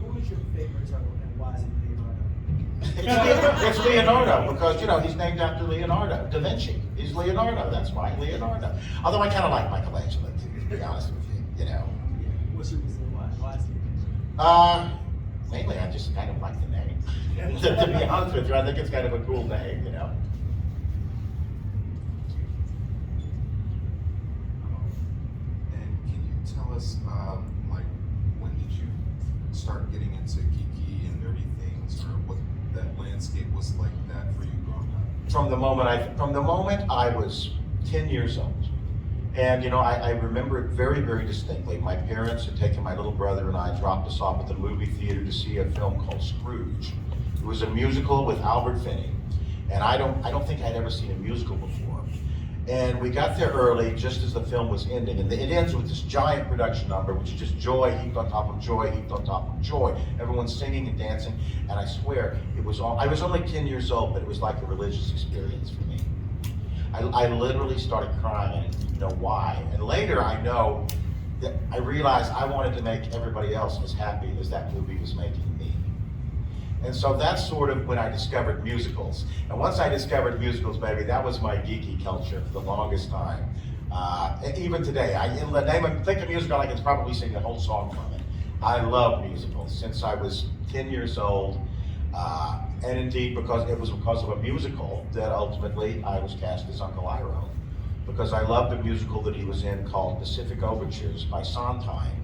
Speaker 9: Who is your favorite turtle, and why is it Leonardo?
Speaker 15: It's Leonardo, because, he's named after Leonardo da Vinci. He's Leonardo, that's why, Leonardo. Although I kind of like Michelangelo, too, to be honest with you,
Speaker 9: Yeah, what's your reason why? Why is it?
Speaker 15: Mainly, I just kind of like the name. To be honest with you, I think it's kind of a cool name, And
Speaker 11: can you tell us, when did you start getting into geeky and nerdy things, or what that landscape was like that for you growing up?
Speaker 15: From the moment I was 10 years old. And I remember it very, very distinctly. My parents had taken my little brother and I, dropped us off at the movie theater to see a film called Scrooge. It was a musical with Albert Finney. And I don't think I'd ever seen a musical before. And we got there early, just as the film was ending. And it ends with this giant production number, which is just joy heaped on top of joy, heaped on top of joy. Everyone's singing and dancing. And I swear, I was only 10 years old, but it was like a religious experience for me. I literally started crying, and I didn't know why. And later I know that I realized I wanted to make everybody else as happy as that movie was making me. And so that's sort of when I discovered musicals. And once I discovered musicals, baby, that was my geeky culture for the longest time. And even today, think of musical, I can probably sing a whole song from it. I love musicals since I was 10 years old. And indeed, it was because of a musical that ultimately I was cast as Uncle Iroh. Because I loved a musical that he was in called Pacific Overtures by Sondheim.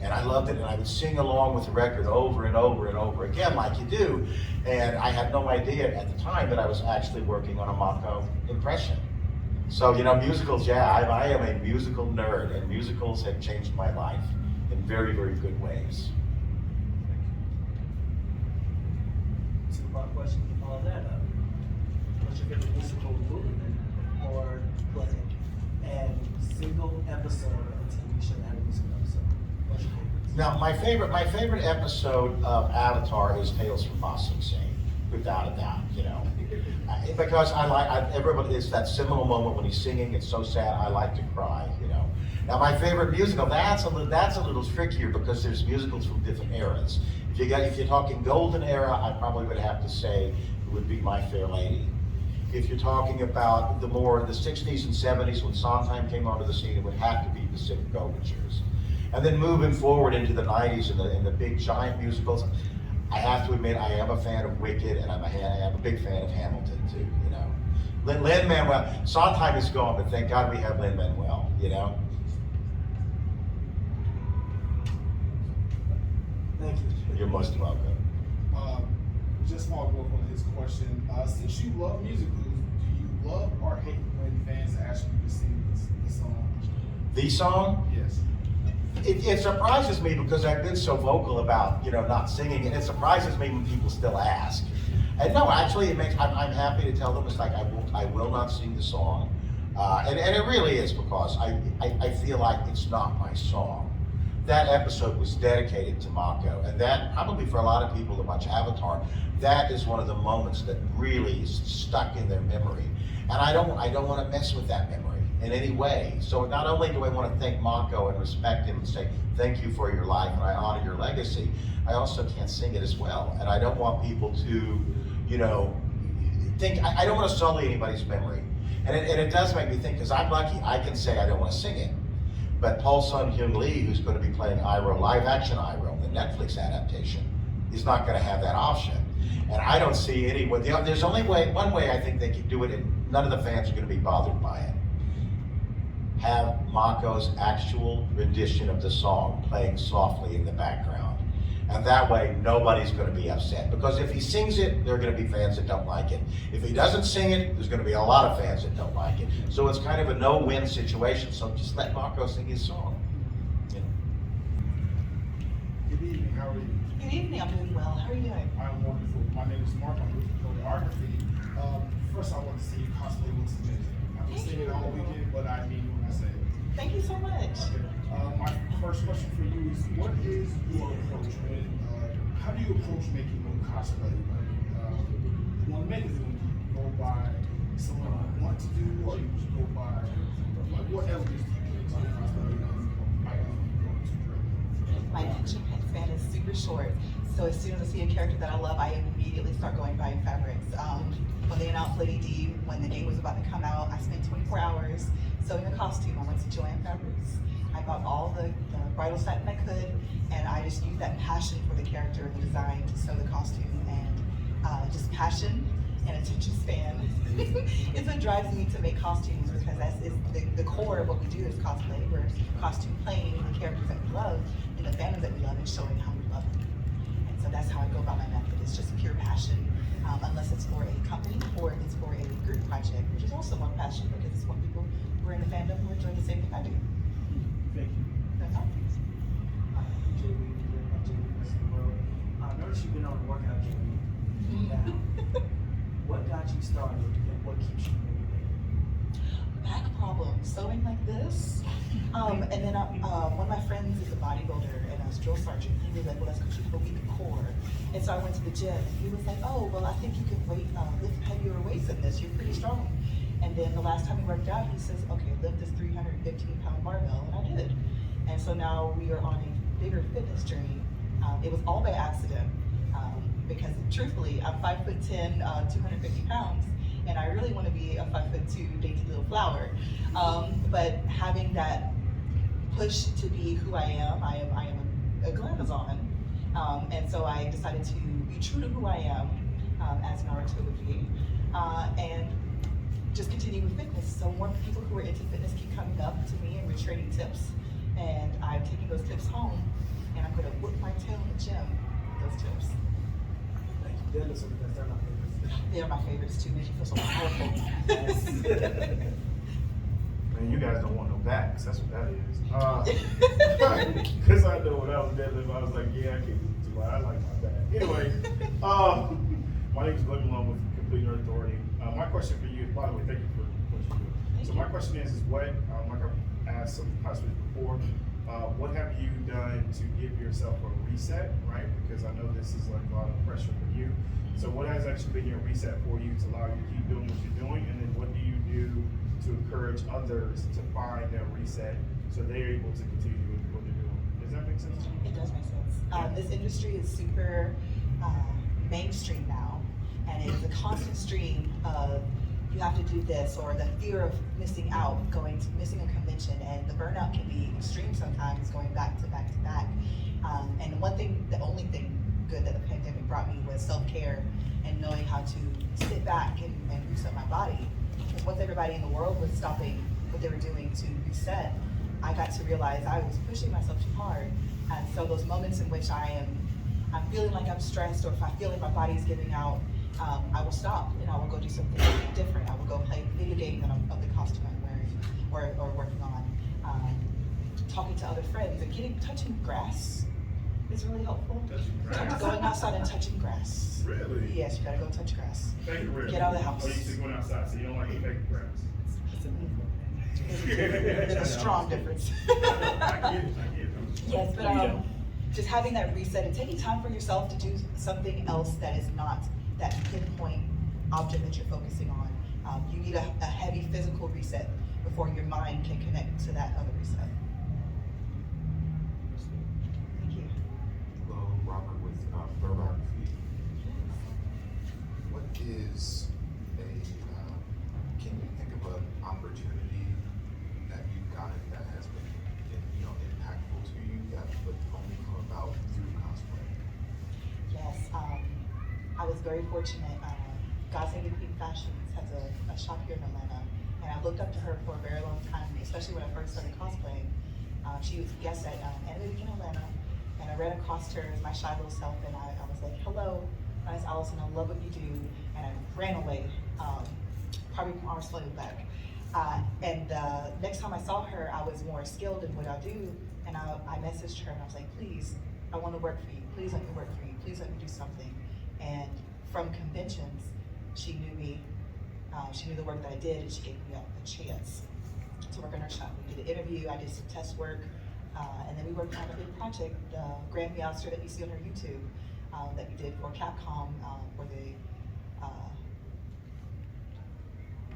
Speaker 15: And I loved it, and I would sing along with the record over and over and over again, like you do. And I had no idea at the time that I was actually working on a Mako impression. So, musicals, yeah, I am a musical nerd, and musicals have changed my life in very, very good ways.
Speaker 9: Two-part question to follow that up. What's your favorite musical movement or play? And single episode of a TV show that had a musical episode. What's your favorite?
Speaker 15: Now, my favorite episode of Avatar is Tales from Ba Sing Se, without a doubt, because everybody, it's that seminal moment when he's singing. It's so sad. I like to cry, Now, my favorite musical, that's a little trickier because there's musicals from different eras. If you're talking golden era, I probably would have to say it would be My Fair Lady. If you're talking about the 60s and 70s when Sondheim came onto the scene, it would have to be Pacific Overtures. And then moving forward into the 90s and the big giant musicals, I have to admit I am a fan of Wicked, and I'm a big fan of Hamilton too. Lin-Manuel, Sondheim is gone, but thank God we have Lin-Manuel.
Speaker 9: Thank you.
Speaker 15: You're most welcome.
Speaker 7: Just following up on his question, since you love musicals, do you love or hate when fans ask you to sing the song?
Speaker 15: The song?
Speaker 7: Yes.
Speaker 15: It surprises me because I've been so vocal about, not singing, and it surprises me when people still ask. And no, actually, I'm happy to tell them, it's like, I will not sing the song. And it really is because I feel like it's not my song. That episode was dedicated to Mako, and that probably for a lot of people that watch Avatar, that is one of the moments that really is stuck in their memory. And I don't want to mess with that memory in any way. So not only do I want to thank Mako and respect him and say thank you for your life and I honor your legacy, I also can't sing it as well. And I don't want people to, think, I don't want to sully anybody's memory. And it does make me think, because I'm lucky, I can say I don't want to sing it. But Paul Sun-Hyung Lee, who's going to be playing Iroh, live action Iroh, the Netflix adaptation, is not going to have that option. And I don't see any way, there's only one way I think they can do it, and none of the fans are going to be bothered by it. Have Mako's actual rendition of the song playing softly in the background. And that way, nobody's going to be upset. Because if he sings it, there are going to be fans that don't like it. If he doesn't sing it, there's going to be a lot of fans that don't like it. So it's kind of a no-win situation. So just let Mako sing his song.
Speaker 7: Good evening, how are you?
Speaker 17: Good evening, I'm doing well. How are you doing?
Speaker 7: I'm wonderful. My name is Mark, I'm with choreography. First, I want to say cosplay looks amazing. I've been saying it all weekend, but I mean when I say it.
Speaker 17: Thank you so much.
Speaker 7: My first question for you is, what is your approach when, how do you approach making a cosplay? When you make it, do you go by someone you want to do, or you just go by, what elements do you take to the cosplay?
Speaker 17: My attention span is super short, so as soon as I see a character that I love, I immediately start going buying fabrics. When they announced Lady D, when the game was about to come out, I spent 24 hours sewing a costume. I went to Joanne Fabrics. I bought all the bridal satin I could, and I just used that passion for the character and the design to sew the costume, and just passion and attention span is what drives me to make costumes, because that's the core of what we do is cosplay. We're costume playing the characters that we love and the fandoms that we love and showing how we love them. And so that's how I go about my method. It's just pure passion, unless it's for a company or if it's for a group project, which is also one passion because it's what people who are in the fandom who enjoy the same thing I do.
Speaker 7: Thank you.
Speaker 17: That's all.
Speaker 9: I noticed you've been on a workout journey. Now, what got you started and what keeps you motivated?
Speaker 17: Back problem, sewing like this. And then one of my friends is a bodybuilder and I was drill sergeant. He was like, well, let's go shoot a week of core. And so I went to the gym and he was like, oh, well, I think you can lift heavier weights than this. You're pretty strong. And then the last time we worked out, he says, okay, lift this 315-pound barbell, and I did. And so now we are on a bigger fitness journey. It was all by accident, because truthfully, I'm 5'10", 250 pounds, and I really want to be a 5'2" dainty little flower. But having that push to be who I am a glamazon. And so I decided to be true to who I am as Naruto would be, and just continue with fitness. So more people who are into fitness keep coming up to me and we're trading tips. And I'm taking those tips home and I'm gonna whip my tail in the gym with those tips.
Speaker 9: Thank you. Deadlifts are the best. They're my favorites.
Speaker 17: They're my favorites too. Make you feel so powerful.
Speaker 13: Man, you guys don't want no backs. That's what that is. Because I know when I was deadlift, I was like, yeah, I can't do too much. I like my back. Anyway, my name is Glenn Malone with Complete Nerd Authority. My question for you, by the way, thank you for what you do. So my question is what, like I asked some customers before, what have you done to give yourself a reset, right? Because I know this is like a lot of pressure for you. So what has actually been your reset for you to allow you to keep doing what you're doing? And then what do you do to encourage others to find their reset so they're able to continue doing what they're doing? Does that make sense to you?
Speaker 17: It does make sense. This industry is super mainstream now, and it's a constant stream of you have to do this, or the fear of missing out, missing a convention, and the burnout can be extreme sometimes, going back to back to back. And the only thing good that the pandemic brought me was self-care and knowing how to sit back and reset my body. Because once everybody in the world was stopping what they were doing to reset, I got to realize I was pushing myself too hard. And so those moments in which I'm feeling like I'm stressed, or if I feel like my body's giving out, I will stop and I will go do something different. I will go play a video game of the costume I'm wearing or working on. talking to other friends and touching grass is really helpful.
Speaker 13: Touching grass?
Speaker 17: Going outside and touching grass.
Speaker 13: Really?
Speaker 17: Yes, you gotta go touch grass.
Speaker 13: Fake grass.
Speaker 17: Get out of the house.
Speaker 13: Oh, you said going outside, so you don't like the fake grass.
Speaker 17: There's a strong difference.
Speaker 13: I get it.
Speaker 17: Yes, but just having that reset and taking time for yourself to do something else that is not that pinpoint object that you're focusing on. You need a heavy physical reset before your mind can connect to that other reset. Thank you.
Speaker 11: Hello, Robert with Photography. What is can you think of an opportunity that you've gotten that has been, impactful to you that would only come about through cosplay?
Speaker 17: Yes, I was very fortunate. God Save the Queen Fashions has a shop here in Atlanta, and I looked up to her for a very long time, especially when I first started cosplaying. She was a guest at Anime Week in Atlanta, and I ran across her as my shy little self, and I was like, hello, my name's Allison, I love what you do, and I ran away, probably arms floating back. And next time I saw her, I was more skilled in what I do, and I messaged her, and I was like, please, I want to work for you, please let me work for you, please let me do something. And from conventions, she knew me, she knew the work that I did, and she gave me a chance to work in her shop. We did an interview, I did some test work, and then we worked on a big project, the Grand Meowster that you see on her YouTube, that we did for Capcom, for the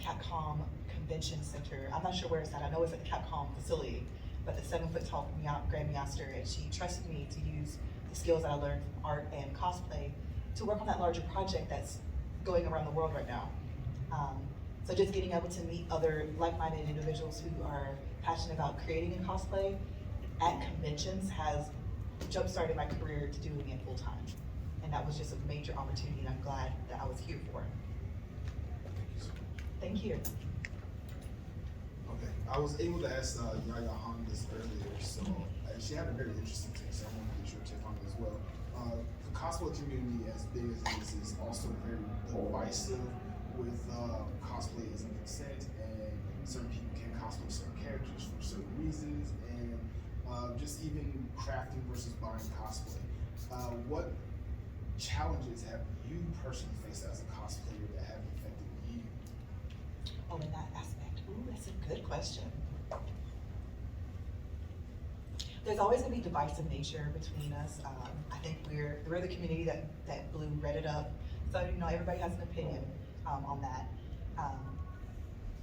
Speaker 17: Capcom Convention Center. I'm not sure where it's at, I know it's at the Capcom facility, but the 7-foot-tall Grand Meowster, and she trusted me to use the skills that I learned from art and cosplay to work on that larger project that's going around the world right now. So just getting able to meet other like-minded individuals who are passionate about creating in cosplay at conventions has jump-started my career to doing it full-time. And that was just a major opportunity, and I'm glad that I was here for it. Thank you.
Speaker 7: Okay, I was able to ask Yaya Han this earlier, so she had a very interesting take, so I want to get your take on it as well. The cosplay community, as big as it is also very divisive with cosplay isn't consent, and certain people can cosplay certain characters for certain reasons, and just even crafting versus buying cosplay. What challenges have you personally faced as a cosplayer that have affected you?
Speaker 17: Oh, in that aspect, ooh, that's a good question. There's always gonna be divisive nature between us. I think we're the community that blew Reddit up. So, everybody has an opinion on that.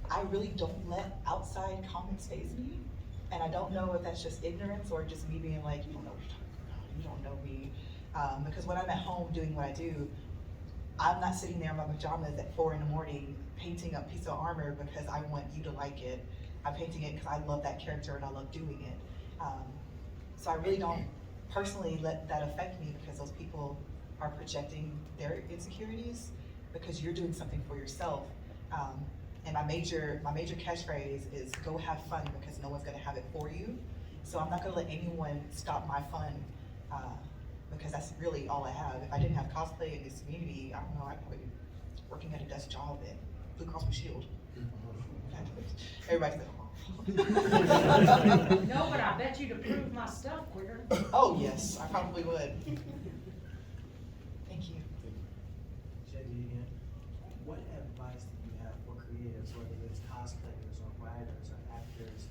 Speaker 17: I really don't let outside comments faze me. And I don't know if that's just ignorance or just me being like, you don't know what you're talking about, you don't know me. Because when I'm at home doing what I do, I'm not sitting there in my pajamas at 4 in the morning painting a piece of armor because I want you to like it. I'm painting it because I love that character and I love doing it. So I really don't personally let that affect me because those people are projecting their insecurities because you're doing something for yourself. And my major catchphrase is go have fun because no one's gonna have it for you. So I'm not gonna let anyone stop my fun because that's really all I have. If I didn't have cosplay in this community, I don't know, I'd probably be working at a desk job at Blue Cross Blue Shield. Everybody's like,
Speaker 18: no, but I bet you'd approve my stuff quicker.
Speaker 17: Oh yes, I probably would. Thank you.
Speaker 9: JD again. What advice do you have for creatives, whether it's cosplayers or writers or actors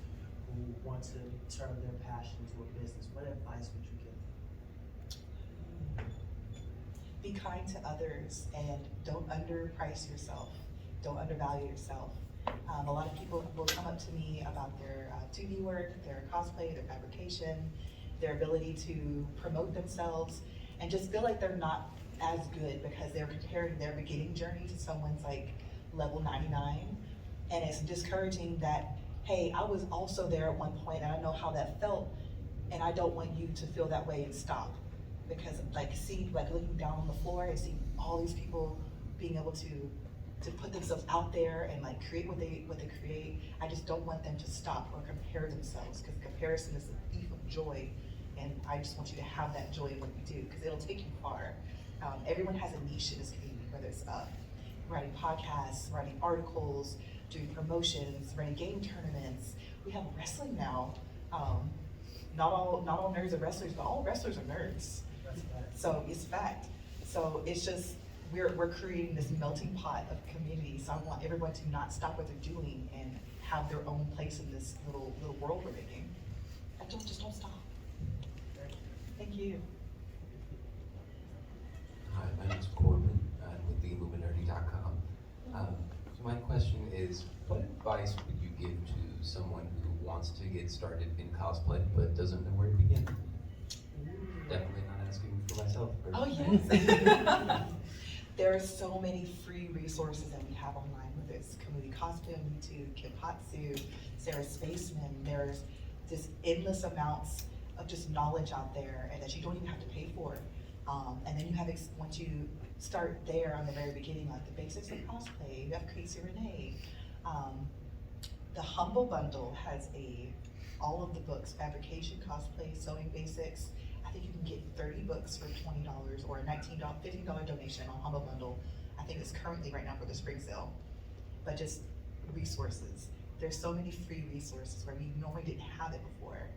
Speaker 9: who want to turn their passion into a business? What advice would you give them?
Speaker 17: Be kind to others and don't underprice yourself. Don't undervalue yourself. A lot of people will come up to me about their 2D work, their cosplay, their fabrication, their ability to promote themselves, and just feel like they're not as good because they're comparing their beginning journey to someone's like level 99. And it's discouraging that, hey, I was also there at one point and I know how that felt, and I don't want you to feel that way and stop. Because looking down on the floor and see all these people being able to put themselves out there and like create what they create. I just don't want them to stop or compare themselves because comparison is the thief of joy, and I just want you to have that joy in what you do because it'll take you far. Everyone has a niche in this community, whether it's writing podcasts, writing articles, doing promotions, running game tournaments. We have wrestling now. not all nerds are wrestlers, but all wrestlers are nerds. So it's fact. So it's just, we're creating this melting pot of community. So I want everyone to not stop what they're doing and have their own place in this little world we're making. And just don't stop. Thank you.
Speaker 16: Hi, my name is Corbin. I'm with theilluminati.com. So my question is, what advice would you give to someone who wants to get started in cosplay but doesn't know where to begin? Definitely not asking for myself.
Speaker 17: Oh yes. There are so many free resources that we have online, whether it's Kamui Cosplay on YouTube, Kimpatsu, Sarah Spaceman. There's just endless amounts of just knowledge out there and that you don't even have to pay for. And then you have, once you start there on the very beginning, like the basics of cosplay, you have Crazy Renee. The Humble Bundle has all of the books, fabrication, cosplay, sewing basics. I think you can get 30 books for $20 or a $15 donation on Humble Bundle. I think it's currently right now for the spring sale. But just resources. There's so many free resources where we normally didn't have it before.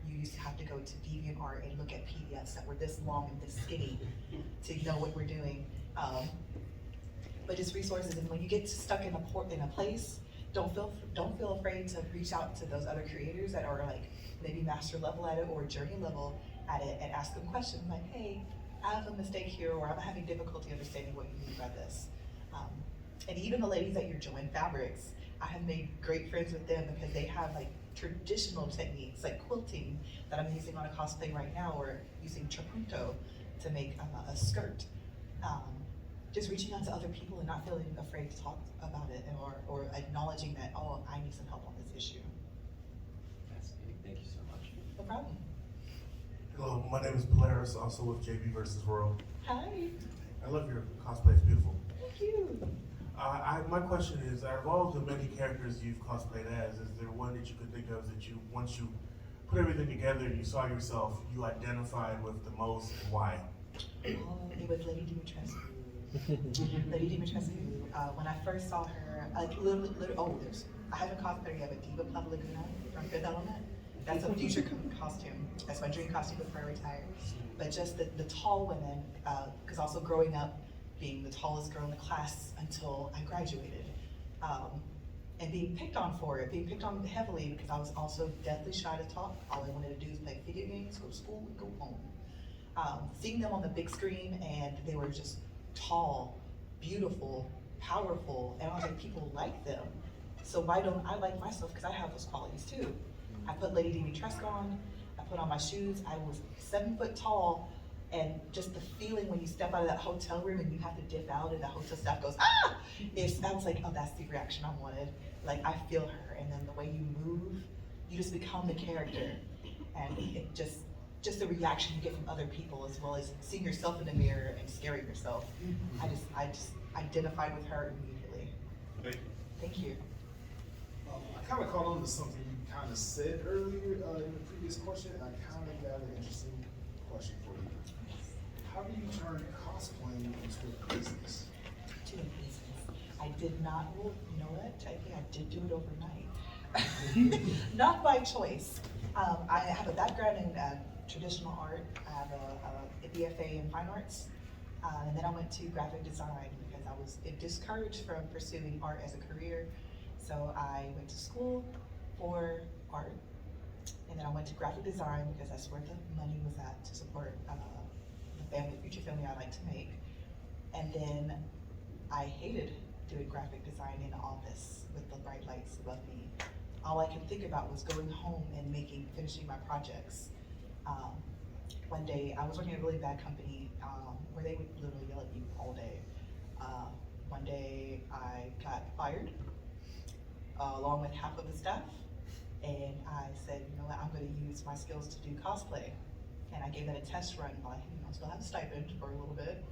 Speaker 17: You used to have to go to DeviantArt and look at PDFs that were this long and this skinny to know what we're doing. But just resources, and when you get stuck in a place, don't feel afraid to reach out to those other creators that are like maybe master level at it or journey level at it, and ask them questions like, hey, I have a mistake here, or I'm having difficulty understanding what you mean by this. And even the ladies at your Joanne Fabrics, I have made great friends with them because they have like traditional techniques like quilting that I'm using on a cosplay right now, or using trapunto to make a skirt. Just reaching out to other people and not feeling afraid to talk about it, or acknowledging that, oh, I need some help on this issue.
Speaker 16: Fascinating. Thank you so much.
Speaker 17: No problem.
Speaker 19: Hello, my name is Polaris, also with JB versus World.
Speaker 17: Hi.
Speaker 19: I love your cosplay, it's beautiful.
Speaker 17: Thank you.
Speaker 19: My question is, out of all the many characters you've cosplayed as, is there one that you could think of that you, once you put everything together and you saw yourself, you identified with the most, and why?
Speaker 17: It was Lady Dimitrescu. Lady Dimitrescu. When I first saw her, I haven't cosplayed yet, but Diva Pavlaguna from Fifth Element. That's a future costume. That's my dream costume before I retire. But just the tall women, because also growing up, being the tallest girl in the class until I graduated, and being picked on for it, being picked on heavily because I was also deathly shy to talk. All I wanted to do was play video games, go to school, and go home. Seeing them on the big screen, and they were just tall, beautiful, powerful, and I was like, people like them. So why don't I like myself? Because I have those qualities too. I put Lady Dimitrescu on, I put on my shoes, I was 7 foot tall, and just the feeling when you step out of that hotel room and you have to dip out and the hotel staff goes, ah! I was like, oh, that's the reaction I wanted. Like, I feel her, and then the way you move, you just become the character. And it just the reaction you get from other people, as well as seeing yourself in the mirror and scaring yourself. I just identified with her immediately.
Speaker 13: Thank you.
Speaker 17: Thank you.
Speaker 7: I kind of caught on to something you kind of said earlier in the previous question, and I kind of got an interesting question for you. How do you turn cosplaying into a business?
Speaker 17: To a business. I did not, well, you know what? I think I did do it overnight. Not by choice. I have a background in traditional art. I have a BFA in fine arts. And then I went to graphic design because I was discouraged from pursuing art as a career. So I went to school for art, and then I went to graphic design because that's where the money was at to support the future family I like to make. And then I hated doing graphic design in the office with the bright lights above me. All I could think about was going home and finishing my projects. One day, I was working at a really bad company where they would literally yell at you all day. One day, I got fired along with half of the staff, and I said, you know what, I'm going to use my skills to do cosplay. And I gave that a test run while I still have a stipend for a little bit.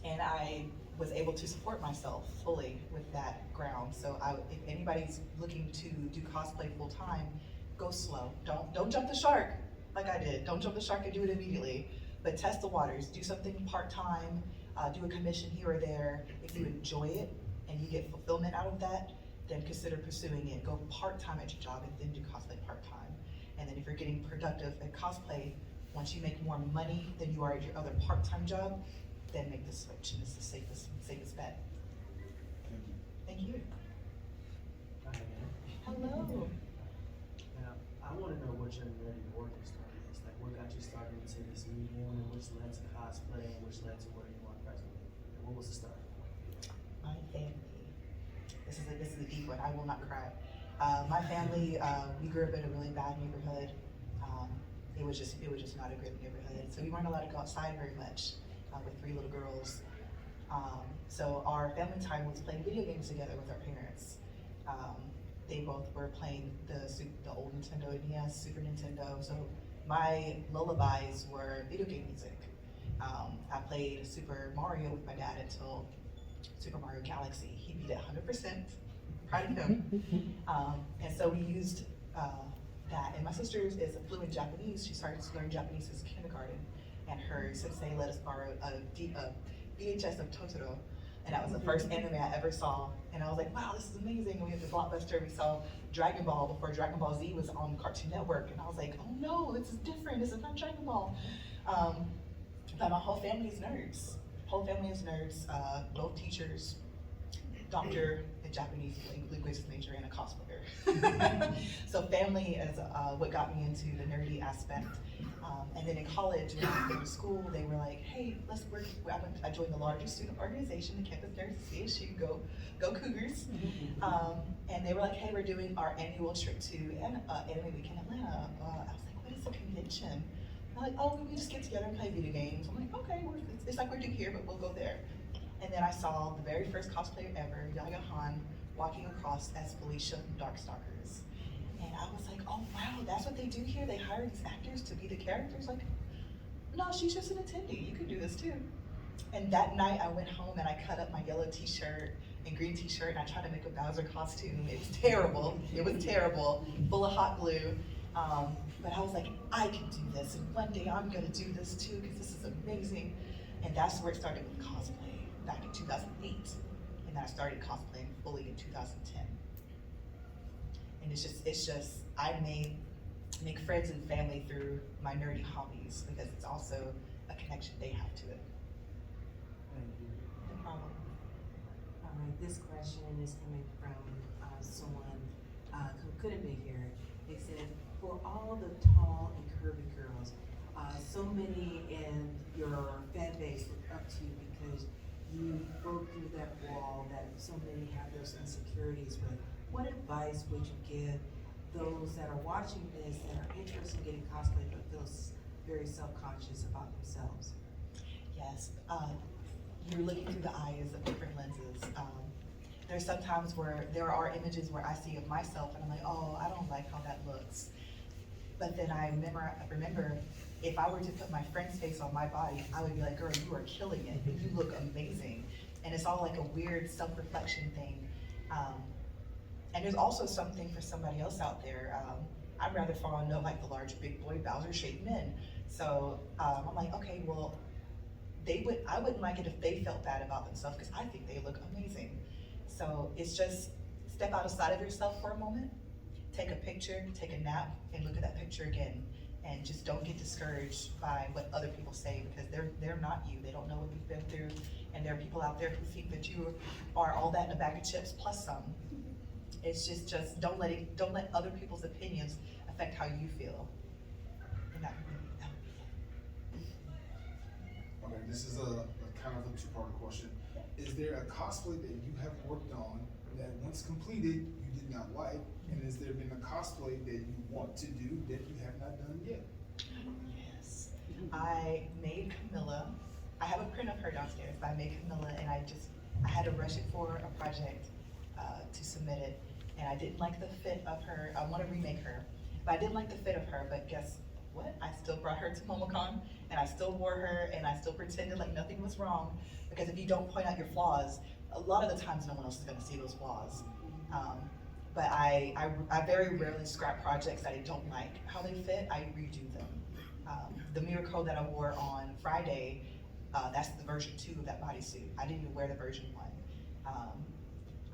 Speaker 17: And I was able to support myself fully with that ground. So if anybody's looking to do cosplay full time, go slow. Don't jump the shark like I did. Don't jump the shark and do it immediately, but test the waters. Do something part-time, do a commission here or there. If you enjoy it and you get fulfillment out of that, then consider pursuing it. Go part-time at your job and then do cosplay part-time. And then if you're getting productive at cosplay, once you make more money than you are at your other part-time job, then make the switch, and it's the safest bet. Thank you.
Speaker 9: Hi again.
Speaker 17: Hello.
Speaker 9: Now, I want to know what your nerdy origin story is. Like, what got you started into this medium, and which led to cosplay, and which led to where you are presently? And what was the start?
Speaker 17: My family. This is a deep one. I will not cry. My family, we grew up in a really bad neighborhood. It was just not a great neighborhood. So we weren't allowed to go outside very much with 3 little girls. So our family time was playing video games together with our parents. They both were playing the old Nintendo NES, Super Nintendo. So my lullabies were video game music. I played Super Mario with my dad until Super Mario Galaxy. He beat it 100%. Proud of him. And so we used that. And my sister is fluent Japanese. She started to learn Japanese since kindergarten. And her sensei let us borrow a VHS of Totoro. And that was the first anime I ever saw. And I was like, wow, this is amazing. And we went to Blockbuster, we saw Dragon Ball before Dragon Ball Z was on Cartoon Network. And I was like, oh no, this is different. This is not Dragon Ball. But my whole family is nerds. Whole family is nerds, both teachers, doctor in Japanese linguistics major, and a cosplayer. So family is what got me into the nerdy aspect. And then in college, when I was in school, they were like, hey, let's work. I joined the largest student organization, the Campus Nerds Association, go Cougars. And they were like, hey, we're doing our annual trip to Anime Week in Atlanta. I was like, what is a convention? They're like, oh, we just get together and play video games. I'm like, okay, it's like we're doing here, but we'll go there. And then I saw the very first cosplayer ever, Yaya Han, walking across as Felicia from Darkstalkers. And I was like, oh wow, that's what they do here? They hire these actors to be the characters? Like, no, she's just an attendee. You can do this too. And that night I went home and I cut up my yellow t-shirt and green t-shirt and I tried to make a Bowser costume. It was terrible. It was terrible, full of hot glue. But I was like, I can do this, and one day I'm gonna do this too, because this is amazing. And that's where it started with cosplay, back in 2008. And then I started cosplaying fully in 2010. And it's just, I make friends and family through my nerdy hobbies, because it's also a connection they have to it.
Speaker 9: Thank you.
Speaker 17: No problem.
Speaker 20: All right, this question is coming from someone who couldn't be here. They said, for all the tall and curvy girls, so many in your fan base look up to you because you broke through that wall that so many have those insecurities with. What advice would you give those that are watching this that are interested in getting cosplay but feel very self-conscious about themselves?
Speaker 17: Yes, you're looking through the eyes of different lenses. There's sometimes where there are images where I see of myself and I'm like, oh, I don't like how that looks. But then I remember if I were to put my friend's face on my body, I would be like, girl, you are killing it. You look amazing. And it's all like a weird self-reflection thing. And there's also something for somebody else out there. I'd rather fall in love like the large, big boy, Bowser-shaped men. So I'm like, okay, well, I wouldn't like it if they felt bad about themselves because I think they look amazing. So it's just step outside of yourself for a moment, take a picture, take a nap, and look at that picture again. And just don't get discouraged by what other people say, because they're not you. They don't know what you've been through. And there are people out there who think that you are all that in a bag of chips plus some. It's just don't let other people's opinions affect how you feel. And that would be it.
Speaker 7: Okay, this is a kind of a two-part question. Is there a cosplay that you have worked on that once completed you did not like, and has there been a cosplay that you want to do that you have not done yet?
Speaker 17: Yes. I made Camilla. I have a print of her downstairs, but I made Camilla and I had to rush it for a project to submit it. And I didn't like the fit of her. I want to remake her, but I didn't like the fit of her, but guess what? I still brought her to Momocon and I still wore her and I still pretended like nothing was wrong, because if you don't point out your flaws, a lot of the times no one else is going to see those flaws. But I very rarely scrap projects that I don't like how they fit. I redo them. The mirror coat that I wore on Friday, that's the version 2 of that bodysuit. I didn't even wear the version 1.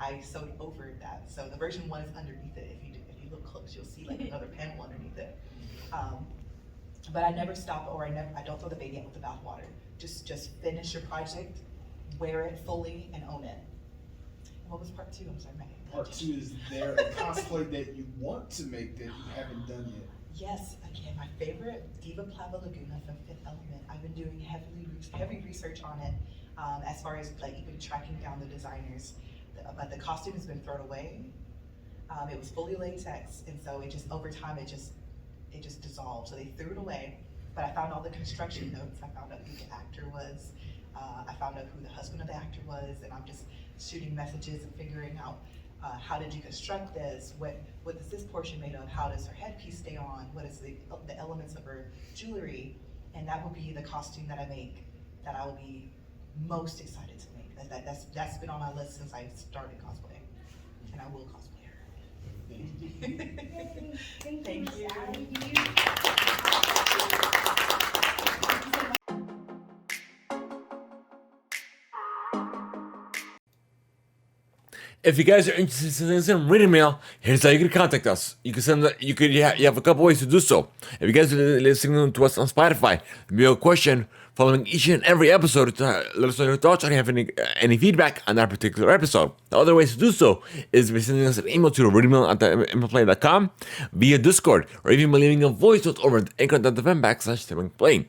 Speaker 17: I sewed over that. So the version 1 is underneath it if you you look close, you'll see like another panel underneath it. But I never stop, or I don't throw the baby out with the bathwater. Just finish your project, wear it fully, and own it. What was part two? I'm sorry, Megan.
Speaker 7: Part two is there a cosplay that you want to make that you haven't done yet?
Speaker 17: Yes, again, my favorite, Diva Plava Laguna from Fifth Element. I've been doing heavy research on it, as far as like even tracking down the designers. But the costume has been thrown away. It was fully latex, and so it just over time it just dissolved. So they threw it away. But I found all the construction notes. I found out who the actor was. I found out who the husband of the actor was, and I'm just shooting messages and figuring out how did you construct this? What is this portion made of? How does her headpiece stay on? What is the elements of her jewelry? And that will be the costume that I make that I will be most excited to make. That's been on my list since I started cosplaying, and I will cosplay her. Thank you.
Speaker 1: If you guys are interested in sending some reading mail, here's how you can contact us. You can send you have a couple ways to do so. If you guys are listening to us on Spotify, leave a question following each and every episode. Let us know your thoughts or have any feedback on that particular episode. The other ways to do so is by sending us an email to readingmail@theimpactplay.com, via Discord, or even by leaving a voice note over at anchor.fm/Theimpactplay.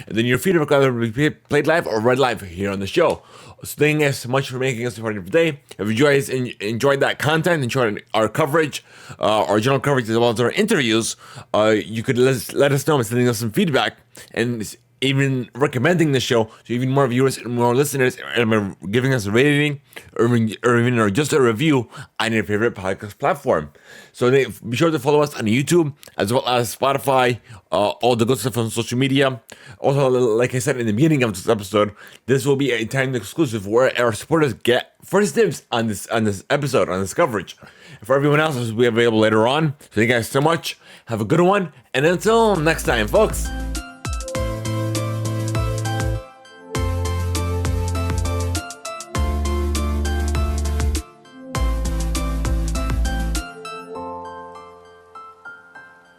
Speaker 1: And then your feedback will either be played live or read live here on the show. So thank you guys so much for making us a part of today. If you guys enjoyed that content, enjoyed our coverage, our general coverage as well as our interviews, you could let us know by sending us some feedback and even recommending the show to even more viewers and more listeners, and giving us a rating or even just a review on your favorite podcast platform. So be sure to follow us on YouTube as well as Spotify, all the good stuff on social media. Also, like I said in the beginning of this episode, this will be a timed exclusive where our supporters get first dibs on this episode, on this coverage. For everyone else, this will be available later on. So thank you guys so much. Have a good one, and until next time, folks.